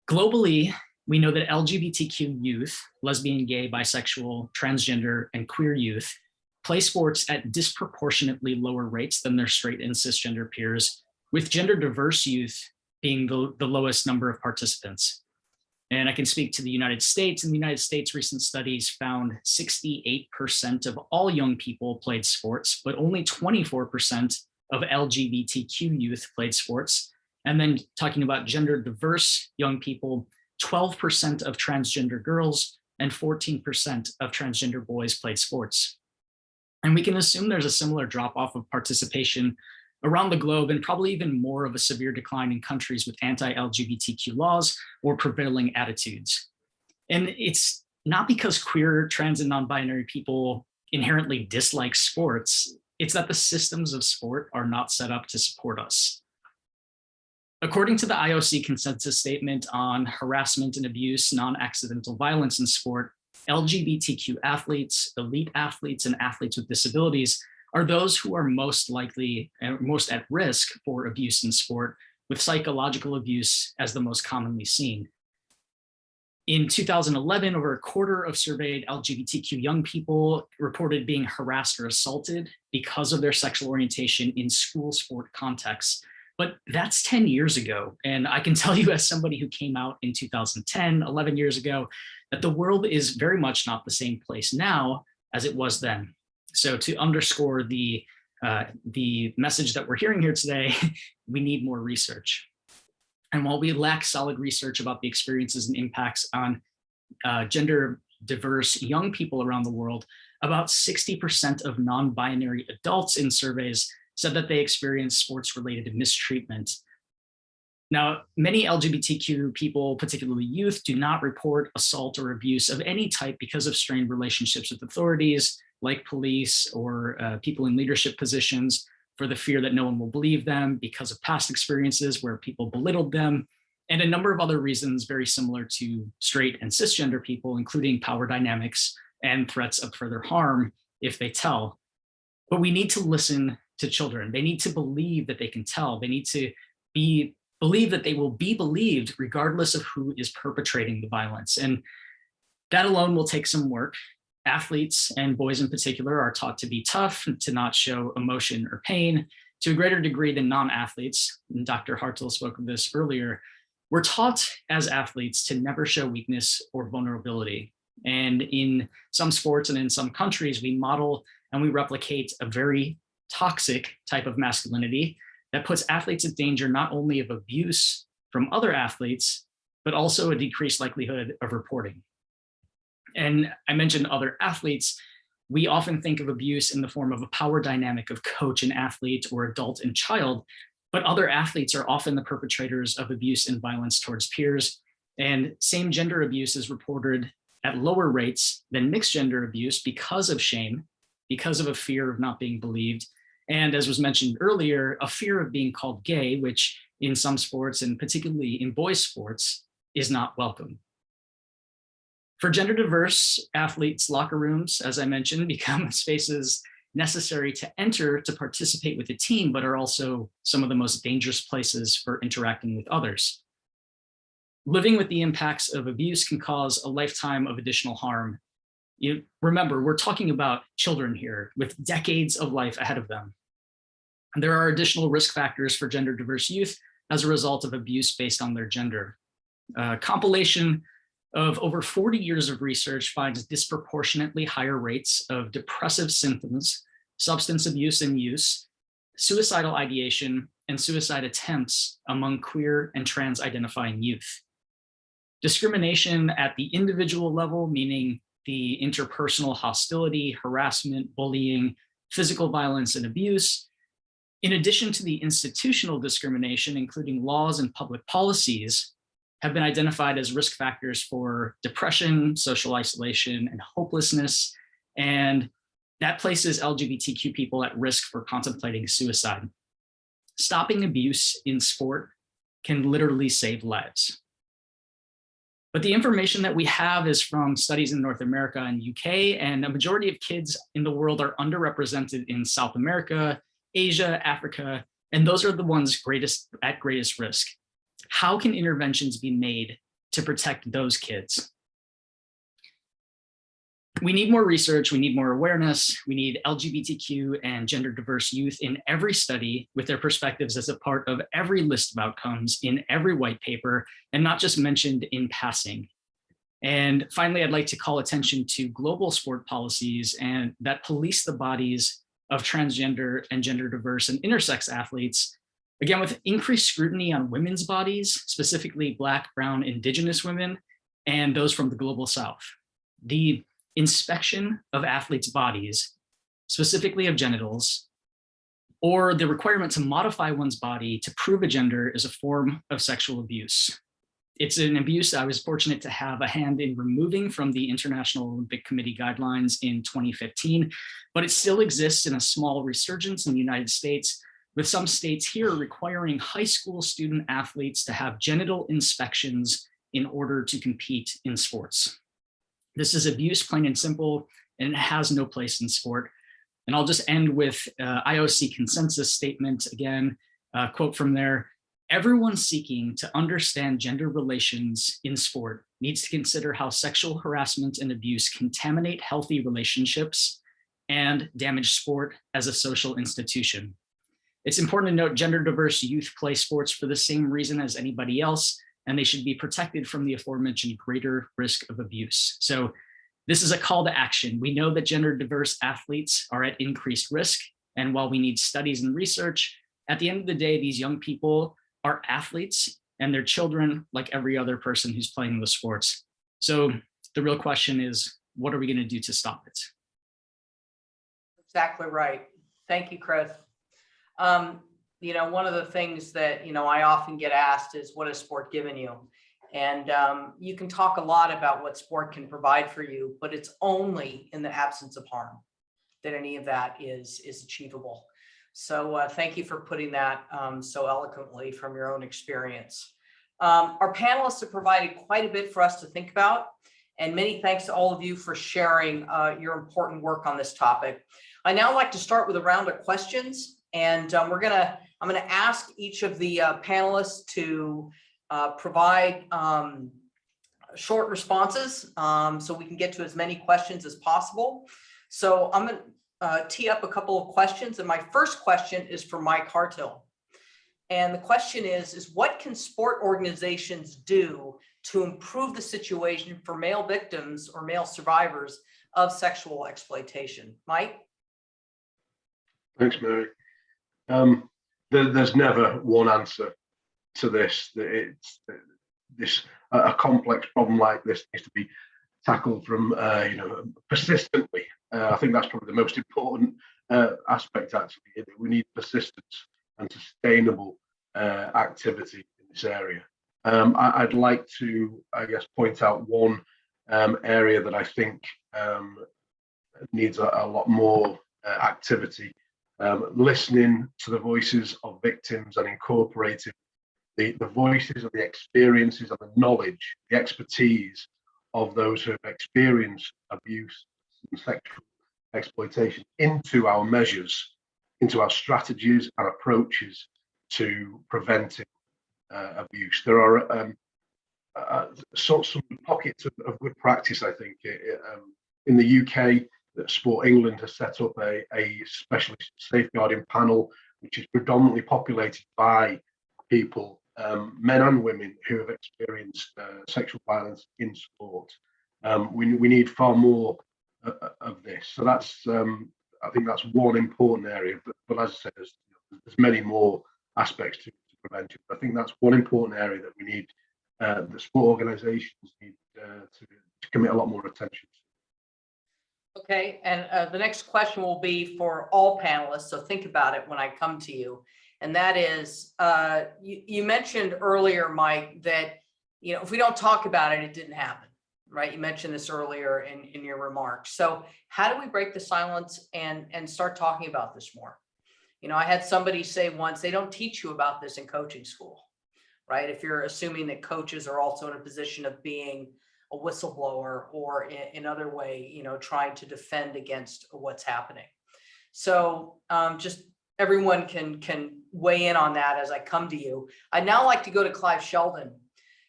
Globally, we know that LGBTQ youth, lesbian, gay, bisexual, transgender, and queer youth, play sports at disproportionately lower rates than their straight and cisgender peers, with gender diverse youth being the lowest number of participants. And I can speak to the United States. In the United States, recent studies found 68% of all young people played sports, but only 24% of LGBTQ youth played sports. And then talking about gender diverse young people, 12% of transgender girls and 14% of transgender boys played sports. And we can assume there's a similar drop off of participation around the globe, and probably even more of a severe decline in countries with anti-LGBTQ laws or prevailing attitudes. And it's not because queer, trans, and non-binary people inherently dislike sports, it's that the systems of sport are not set up to support us. According to the IOC consensus statement on harassment and abuse, non-accidental violence in sport, LGBTQ athletes, elite athletes, and athletes with disabilities are those who are most likely and most at risk for abuse in sport, with psychological abuse as the most commonly seen. In 2011, over a quarter of surveyed LGBTQ young people reported being harassed or assaulted because of their sexual orientation in school sport contexts. But that's 10 years ago. And I can tell you, as somebody who came out in 2010, 11 years ago, that the world is very much not the same place now as it was then. So to underscore the message that we're hearing here today, we need more research. And while we lack solid research about the experiences and impacts on gender diverse young people around the world, about 60% of non-binary adults in surveys said that they experienced sports-related mistreatment. Now, many LGBTQ people, particularly youth, do not report assault or abuse of any type because of strained relationships with authorities like police or people in leadership positions, for the fear that no one will believe them, because of past experiences where people belittled them, and a number of other reasons very similar to straight and cisgender people, including power dynamics and threats of further harm if they tell. But we need to listen to children. They need to believe that they can tell. They need to believe that they will be believed regardless of who is perpetrating the violence. And that alone will take some work. Athletes, and boys in particular, are taught to be tough, to not show emotion or pain to a greater degree than non-athletes. And Dr. Hartill spoke of this earlier. We're taught as athletes to never show weakness or vulnerability. And in some sports and in some countries, we model and we replicate a very toxic type of masculinity that puts athletes at danger not only of abuse from other athletes, but also a decreased likelihood of reporting. And I mentioned other athletes. We often think of abuse in the form of a power dynamic of coach and athlete or adult and child, but other athletes are often the perpetrators of abuse and violence towards peers. And same gender abuse is reported at lower rates than mixed gender abuse because of shame, because of a fear of not being believed. And as was mentioned earlier, a fear of being called gay, which in some sports and particularly in boys' sports is not welcome. For gender diverse athletes, locker rooms, as I mentioned, become spaces necessary to enter to participate with the team, but are also some of the most dangerous places for interacting with others. Living with the impacts of abuse can cause a lifetime of additional harm. Remember, we're talking about children here with decades of life ahead of them. And there are additional risk factors for gender diverse youth as a result of abuse based on their gender. Compilation of over 40 years of research finds disproportionately higher rates of depressive symptoms, substance abuse and use, suicidal ideation, and suicide attempts among queer and trans identifying youth. Discrimination at the individual level, meaning the interpersonal hostility, harassment, bullying, physical violence, and abuse, in addition to the institutional discrimination, including laws and public policies, have been identified as risk factors for depression, social isolation, and hopelessness. And that places LGBTQ people at risk for contemplating suicide. Stopping abuse in sport can literally save lives. But the information that we have is from studies in North America and UK, and a majority of kids in the world are underrepresented in South America, Asia, Africa, and those are the ones at greatest risk. How can interventions be made to protect those kids? We need more research, we need more awareness, we need LGBTQ and gender diverse youth in every study with their perspectives as a part of every list of outcomes in every white paper and not just mentioned in passing. And finally, I'd like to call attention to global sport policies and that police the bodies of transgender and gender diverse and intersex athletes, again, with increased scrutiny on women's bodies, specifically Black, Brown, Indigenous women, and those from the global South. The inspection of athletes' bodies, specifically of genitals, or the requirement to modify one's body to prove a gender is a form of sexual abuse. It's an abuse I was fortunate to have a hand in removing from the International Olympic Committee guidelines in 2015, but it still exists in a small resurgence in the United States, with some states here requiring high school student athletes to have genital inspections in order to compete in sports. This is abuse, plain and simple, and it has no place in sport. And I'll just end with IOC consensus statement again, quote from there: everyone seeking to understand gender relations in sport needs to consider how sexual harassment and abuse contaminate healthy relationships and damage sport as a social institution. It's important to note gender diverse youth play sports for the same reason as anybody else, and they should be protected from the aforementioned greater risk of abuse. So this is a call to action. We know that gender diverse athletes are at increased risk, and while we need studies and research, at the end of the day, these young people are athletes and they're children like every other person who's playing the sports. So the real question is, what are we going to do to stop it? Exactly right. Thank you, Chris. You know, one of the things that, you know, I often get asked is, what has sport given you? And you can talk a lot about what sport can provide for you, but it's only in the absence of harm that any of that is achievable. So thank you for putting that so eloquently from your own experience. Our panelists have provided quite a bit for us to think about, and many thanks to all of you for sharing your important work on this topic. I now like to start with a round of questions, and I'm gonna ask each of the panelists to provide short responses so we can get to as many questions as possible. So I'm gonna tee up a couple of questions, and my first question is for Mike Hartill. And the question is what can sport organizations do to improve the situation for male victims or male survivors of sexual exploitation? Mike? Thanks, Mary. There's never one answer to this. A complex problem like this needs to be tackled from persistently. I think that's probably the most important aspect. Actually, we need persistence and sustainable activity in this area. I'd like to, I guess, point out one area that I think needs a lot more activity. Listening to the voices of victims and incorporating the voices of the experiences and the knowledge, the expertise of those who have experienced abuse and sexual exploitation into our measures, into our strategies and approaches to preventing abuse. There are some pockets of good practice, I think. In the UK, Sport England has set up a specialist safeguarding panel, which is predominantly populated by people, men and women, who have experienced sexual violence in sport. We need far more of this. So that's, I think that's one important area. But as I said, there's many more aspects to prevention. I think that's one important area that we need, the sport organisations need to commit a lot more attention to. Okay, and the next question will be for all panelists, so think about it when I come to you. And that is, you mentioned earlier, Mike, that if we don't talk about it, it didn't happen, right? You mentioned this earlier in your remarks. So how do we break the silence and start talking about this more? I had somebody say once, they don't teach you about this in coaching school, right? If you're assuming that coaches are also in a position of being a whistleblower or in other way, trying to defend against what's happening. So just everyone can weigh in on that as I come to you. I'd now like to go to Clive Sheldon.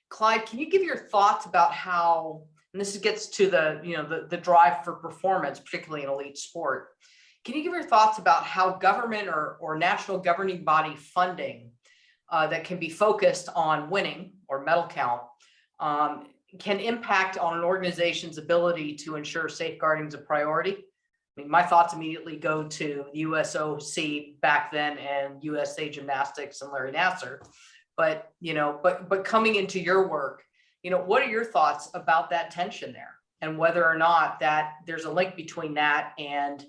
Clive, can you give your thoughts about how, and this gets to the drive for performance, particularly in elite sport. Can you give your thoughts about how government or national governing body funding that can be focused on winning or medal count can impact on an organization's ability to ensure safeguarding is a priority? I mean, my thoughts immediately go to USOC back then and USA Gymnastics and Larry Nassar. But coming into your work, what are your thoughts about that tension there, and whether or not that there's a link between that and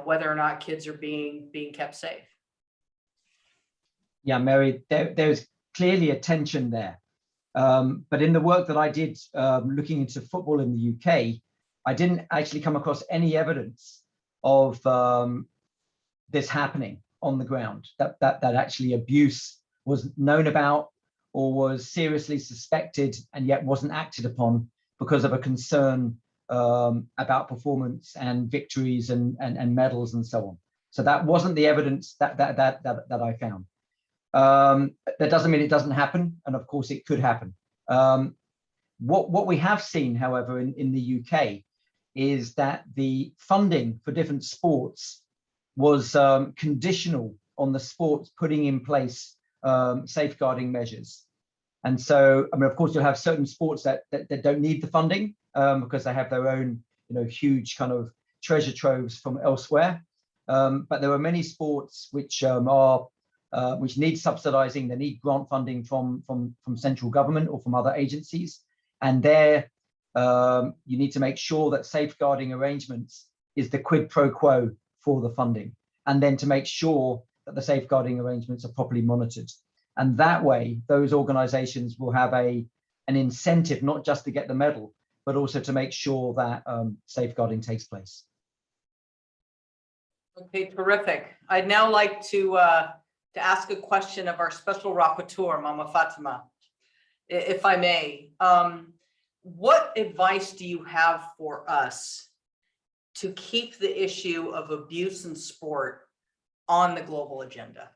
whether or not kids are being kept safe? Yeah, Mary, there's clearly a tension there. But in the work that I did looking into football in the UK, I didn't actually come across any evidence of this happening on the ground, that actually abuse was known about or was seriously suspected and yet wasn't acted upon because of a concern about performance and victories and medals and so on. So that wasn't the evidence that I found. That doesn't mean it doesn't happen, and of course it could happen. What we have seen, however, in the UK is that the funding for different sports was conditional on the sports putting in place safeguarding measures. And so, I mean, of course, you'll have certain sports that don't need the funding because they have their own, huge kind of treasure troves from elsewhere. But there are many sports which which need subsidizing. They need grant funding from central government or from other agencies. And there, you need to make sure that safeguarding arrangements is the quid pro quo for the funding, and then to make sure that the safeguarding arrangements are properly monitored. And that way, those organizations will have an incentive, not just to get the medal, but also to make sure that safeguarding takes place. Okay, terrific. I'd now like to ask a question of our special rapporteur, Mama Fatima, if I may. What advice do you have for us to keep the issue of abuse in sport on the global agenda?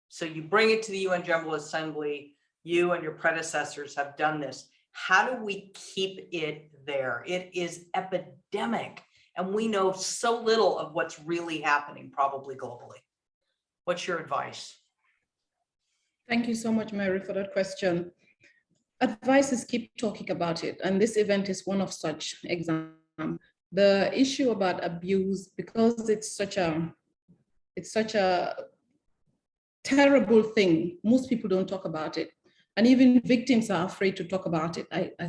So you bring it to the UN General Assembly, you and your predecessors have done this. How do we keep it there? It is epidemic, and we know so little of what's really happening probably globally. What's your advice? Thank you so much, Mary, for that question. Advice is keep talking about it, and this event is one of such examples. The issue about abuse, because it's such a terrible thing, most people don't talk about it, and even victims are afraid to talk about it,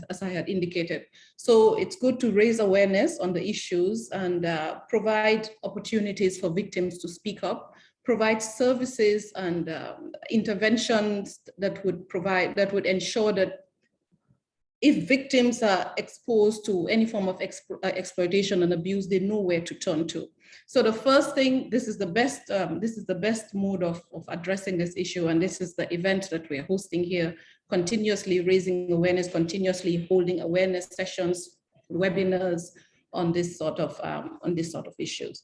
as I had indicated. So it's good to raise awareness on the issues and provide opportunities for victims to speak up, provide services and interventions that would ensure that if victims are exposed to any form of exploitation and abuse, they know where to turn to. So the first thing, this is the best mode of addressing this issue, and this is the event that we're hosting here, continuously raising awareness, continuously holding awareness sessions, webinars on this sort of issues.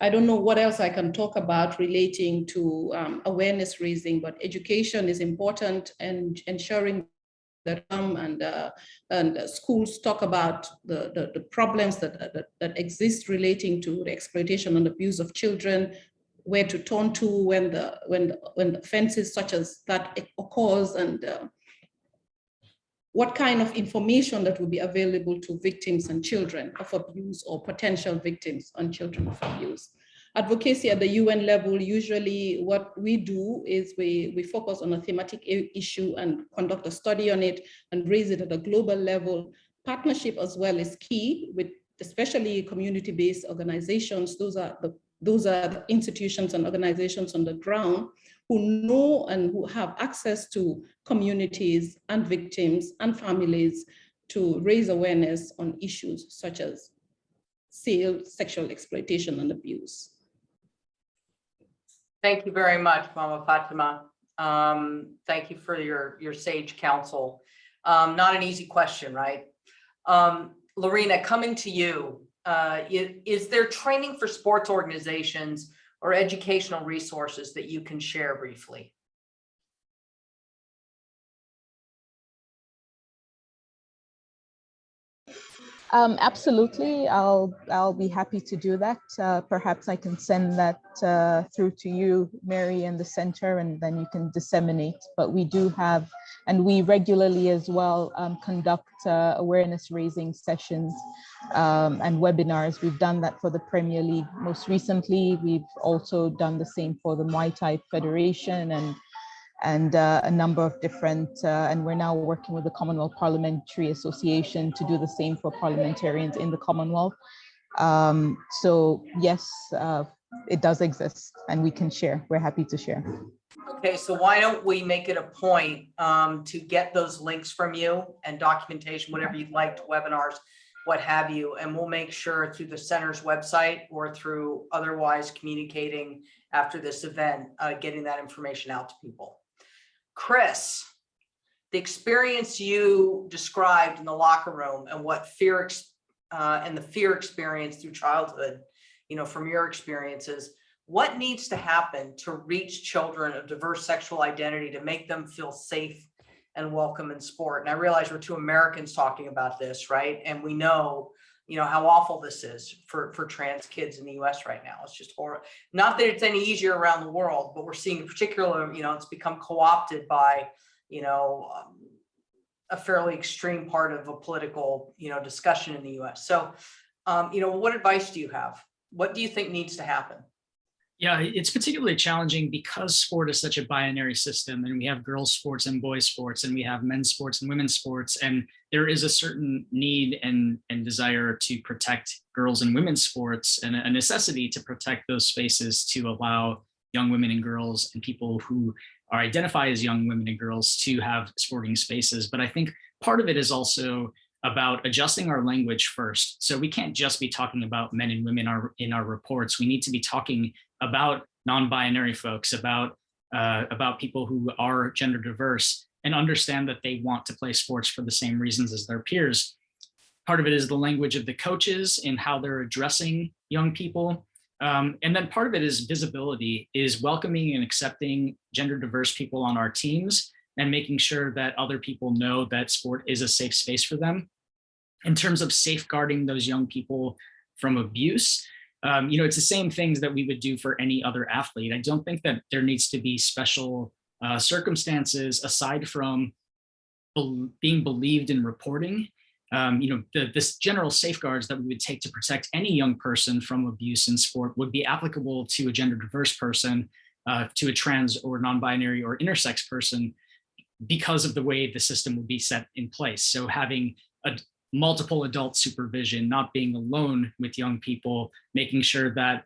I don't know what else I can talk about relating to awareness raising, but education is important, and ensuring that and schools talk about the problems that exist relating to the exploitation and abuse of children, where to turn to when the offenses such as that occurs, and what kind of information that will be available to victims and children of abuse or potential victims and children of abuse. Advocacy at the UN level, usually what we do is we focus on a thematic issue and conduct a study on it and raise it at a global level. Partnership as well is key, with especially community-based organizations. Those are the institutions and organizations on the ground who know and who have access to communities and victims and families to raise awareness on issues such as sexual exploitation and abuse. Thank you very much, Mama Fatima. Thank you for your sage counsel. Not an easy question, right? Lerina, coming to you, is there training for sports organizations or educational resources that you can share briefly? Absolutely, I'll be happy to do that. Perhaps I can send that through to you, Mary, and the center, and then you can disseminate. But we do have, and we regularly as well conduct awareness raising sessions and webinars. We've done that for the Premier League most recently. We've also done the same for the Muay Thai Federation and a number of different, and we're now working with the Commonwealth Parliamentary Association to do the same for parliamentarians in the Commonwealth. So yes, it does exist and we can share. We're happy to share. Okay, so why don't we make it a point to get those links from you and documentation, whatever you'd like, to webinars, what have you, and we'll make sure through the center's website or through otherwise communicating after this event, getting that information out to people. Chris, the experience you described in the locker room and what fear and the fear experience through childhood, from your experiences, what needs to happen to reach children of diverse sexual identity to make them feel safe and welcome in sport? And I realize we're two Americans talking about this, right? And we know, how awful this is for trans kids in the US right now. It's just horrible. Not that it's any easier around the world, but we're seeing in particular, it's become co-opted by, a fairly extreme part of a political, discussion in the US. So, what advice do you have? What do you think needs to happen? Yeah, it's particularly challenging because sport is such a binary system, and we have girls' sports and boys' sports, and we have men's sports and women's sports, and there is a certain need and desire to protect girls and women's sports, and a necessity to protect those spaces to allow young women and girls and people who are identify as young women and girls to have sporting spaces. But I think part of it is also about adjusting our language first. So we can't just be talking about men and women in our reports. We need to be talking about non-binary folks, about people who are gender diverse, and understand that they want to play sports for the same reasons as their peers. Part of it is the language of the coaches and how they're addressing young people. And then part of it is visibility, is welcoming and accepting gender diverse people on our teams and making sure that other people know that sport is a safe space for them. In terms of safeguarding those young people from abuse, it's the same things that we would do for any other athlete. I don't think that there needs to be special circumstances aside from being believed in reporting. This general safeguards that we would take to protect any young person from abuse in sport would be applicable to a gender diverse person, to a trans or non-binary or intersex person, because of the way the system would be set in place. So having a multiple adult supervision, not being alone with young people, making sure that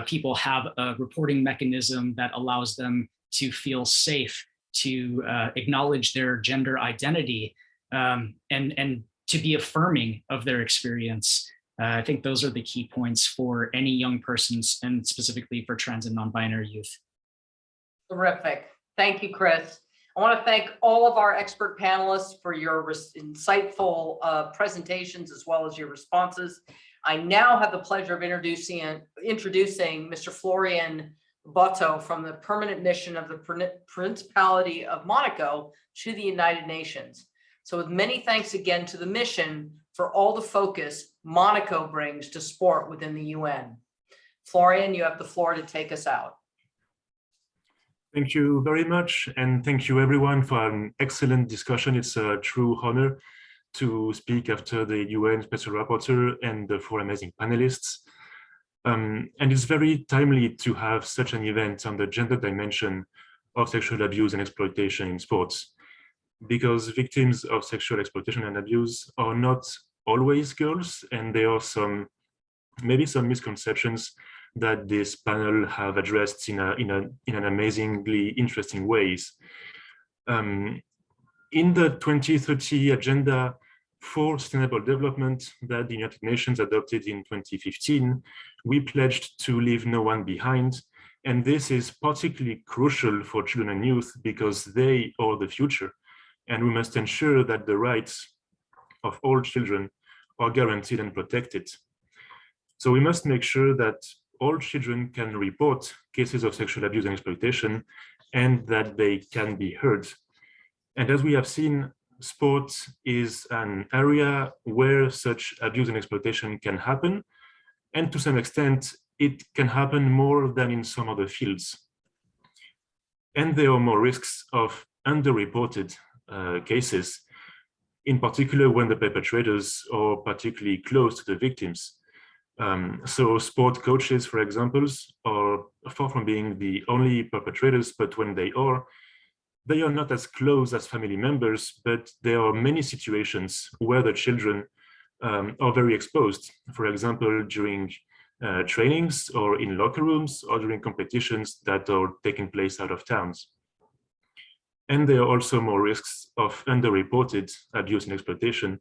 people have a reporting mechanism that allows them to feel safe, to acknowledge their gender identity, and to be affirming of their experience. I think those are the key points for any young persons, and specifically for trans and non-binary youth. Terrific. Thank you, Chris. I want to thank all of our expert panelists for your insightful presentations as well as your responses. I now have the pleasure of introducing Mr. Florian Botto from the Permanent Mission of the Principality of Monaco to the United Nations. So with many thanks again to the mission for all the focus Monaco brings to sport within the UN. Florian, you have the floor to take us out. Thank you very much, and thank you everyone for an excellent discussion. It's a true honor to speak after the UN Special Rapporteur and the four amazing panelists. And it's very timely to have such an event on the gender dimension of sexual abuse and exploitation in sports, because victims of sexual exploitation and abuse are not always girls, and there are maybe some misconceptions that this panel have addressed in an amazingly interesting ways. In the 2030 Agenda for Sustainable Development that the United Nations adopted in 2015, we pledged to leave no one behind. And this is particularly crucial for children and youth because they are the future. And we must ensure that the rights of all children are guaranteed and protected. So we must make sure that all children can report cases of sexual abuse and exploitation, and that they can be heard. And as we have seen, sport is an area where such abuse and exploitation can happen. And to some extent, it can happen more than in some other fields. And there are more risks of underreported cases, in particular when the perpetrators are particularly close to the victims. So sport coaches, for example, are far from being the only perpetrators, but when they are not as close as family members, but there are many situations where the children are very exposed. For example, during trainings or in locker rooms or during competitions that are taking place out of towns. And there are also more risks of underreported abuse and exploitation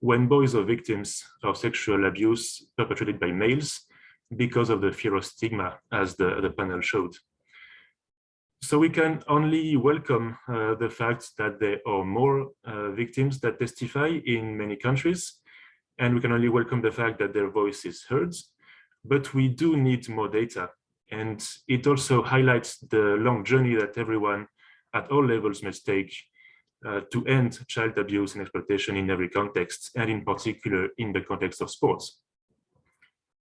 when boys are victims of sexual abuse perpetrated by males because of the fear of stigma, as the panel showed. So we can only welcome the fact that there are more victims that testify in many countries, and we can only welcome the fact that their voice is heard, but we do need more data. And it also highlights the long journey that everyone at all levels must take to end child abuse and exploitation in every context, and in particular in the context of sports.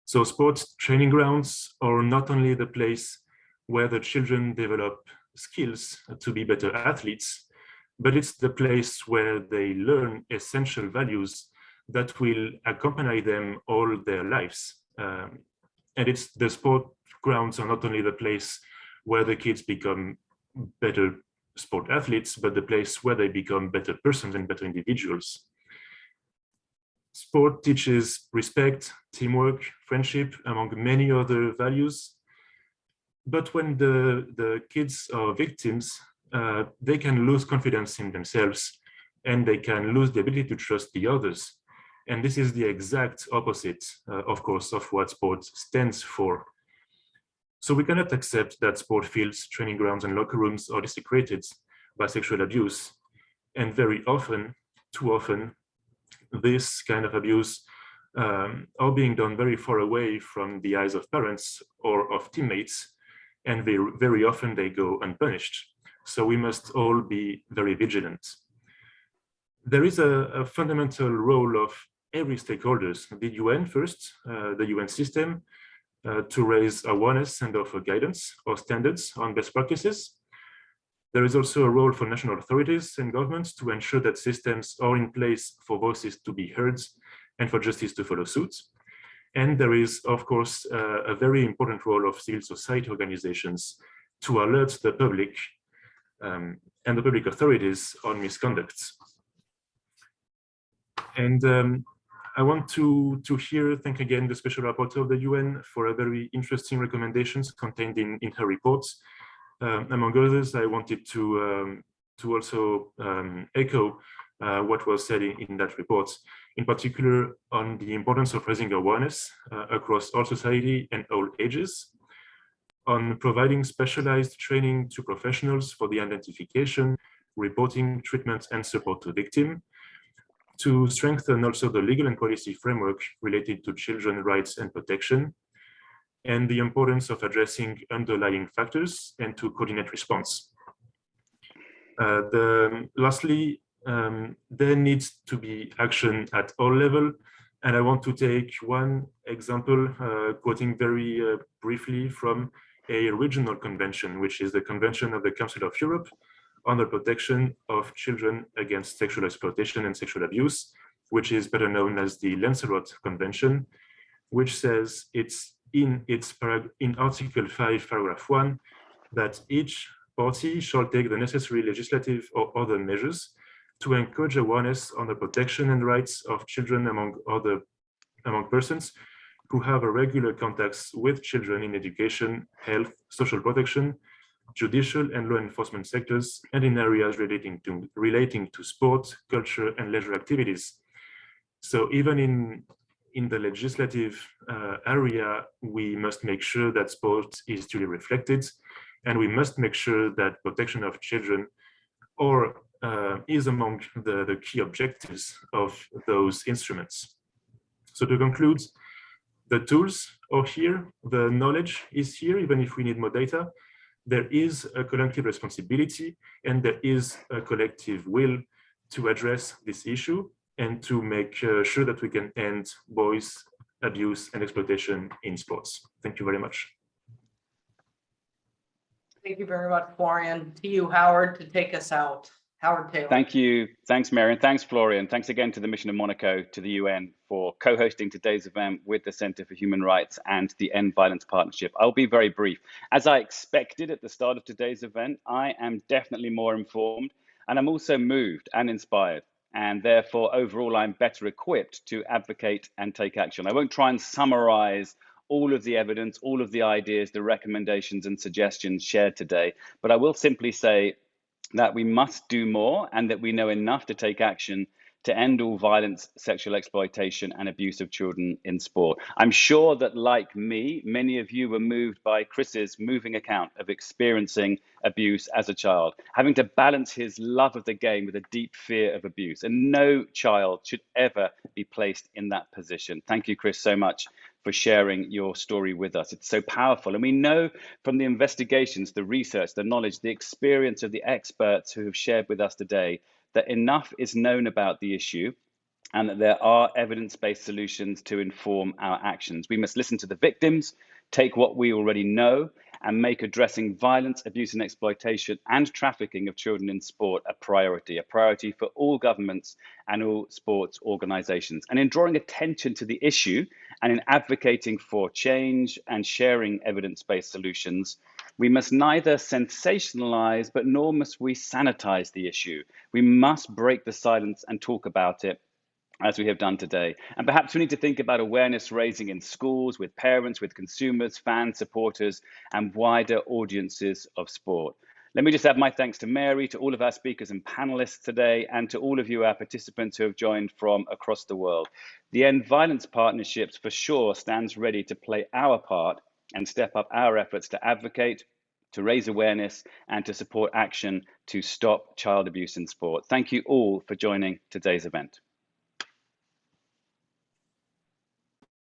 So sports training grounds are not only the place where the children develop skills to be better athletes, but it's the place where they learn essential values that will accompany them all their lives. And it's the sport grounds are not only the place where the kids become better sport athletes, but the place where they become better persons and better individuals. Sport teaches respect, teamwork, friendship, among many other values. But when the kids are victims, they can lose confidence in themselves, and they can lose the ability to trust the others. And this is the exact opposite, of course, of what sport stands for. So we cannot accept that sport fields, training grounds, and locker rooms are desecrated by sexual abuse. And very often, too often, this kind of abuse are being done very far away from the eyes of parents or of teammates, and very often they go unpunished. So we must all be very vigilant. There is a fundamental role of every stakeholders, the UN first, the UN system, to raise awareness and offer guidance or standards on best practices. There is also a role for national authorities and governments to ensure that systems are in place for voices to be heard and for justice to follow suit. And there is, of course, a very important role of civil society organizations to alert the public and the public authorities on misconduct. And I want to thank again the Special Rapporteur of the UN for a very interesting recommendations contained in her reports. Among others, I wanted to also echo what was said in that report, in particular on the importance of raising awareness across all society and all ages, on providing specialized training to professionals for the identification, reporting, treatment, and support to victims, to strengthen also the legal and policy framework related to children's rights and protection, and the importance of addressing underlying factors and to coordinate response. Lastly, there needs to be action at all levels, and I want to take one example, quoting very briefly from a regional convention, which is the Convention of the Council of Europe on the protection of children against sexual exploitation and sexual abuse, which is better known as the Lanzarote Convention, which says it's in Article 5, paragraph 1, that each party shall take the necessary legislative or other measures to encourage awareness on the protection and rights of children among persons who have a regular contacts with children in education, health, social protection, judicial and law enforcement sectors, and in areas relating to sport, culture, and leisure activities. So even in the legislative area, we must make sure that sport is duly reflected, and we must make sure that protection of children is among the key objectives of those instruments. So to conclude, the tools are here, the knowledge is here, even if we need more data. There is a collective responsibility, and there is a collective will to address this issue and to make sure that we can end boys' abuse and exploitation in sports. Thank you very much. Thank you very much, Florian. To you, Howard, to take us out. Howard Taylor. Thank you. Thanks, Mary, and thanks, Florian. Thanks again to the Mission of Monaco, to the UN for co-hosting today's event with the Center for Human Rights and the End Violence Partnership. I'll be very brief. As I expected at the start of today's event, I am definitely more informed, and I'm also moved and inspired. And therefore, overall, I'm better equipped to advocate and take action. I won't try and summarize all of the evidence, all of the ideas, the recommendations and suggestions shared today. But I will simply say that we must do more and that we know enough to take action to end all violence, sexual exploitation and abuse of children in sport. I'm sure that, like me, many of you were moved by Chris's moving account of experiencing abuse as a child, having to balance his love of the game with a deep fear of abuse. And no child should ever be placed in that position. Thank you, Chris, so much for sharing your story with us. It's so powerful. And we know from the investigations, the research, the knowledge, the experience of the experts who have shared with us today that enough is known about the issue and that there are evidence-based solutions to inform our actions. We must listen to the victims, take what we already know, and make addressing violence, abuse and exploitation and trafficking of children in sport a priority for all governments and all sports organizations. And in drawing attention to the issue and in advocating for change and sharing evidence-based solutions, we must neither sensationalize, but nor must we sanitize the issue. We must break the silence and talk about it, as we have done today. And perhaps we need to think about awareness raising in schools, with parents, with consumers, fans, supporters, and wider audiences of sport. Let me just add my thanks to Mary, to all of our speakers and panelists today, and to all of you, our participants who have joined from across the world. The End Violence Partnerships for sure stands ready to play our part and step up our efforts to advocate, to raise awareness, and to support action to stop child abuse in sport. Thank you all for joining today's event.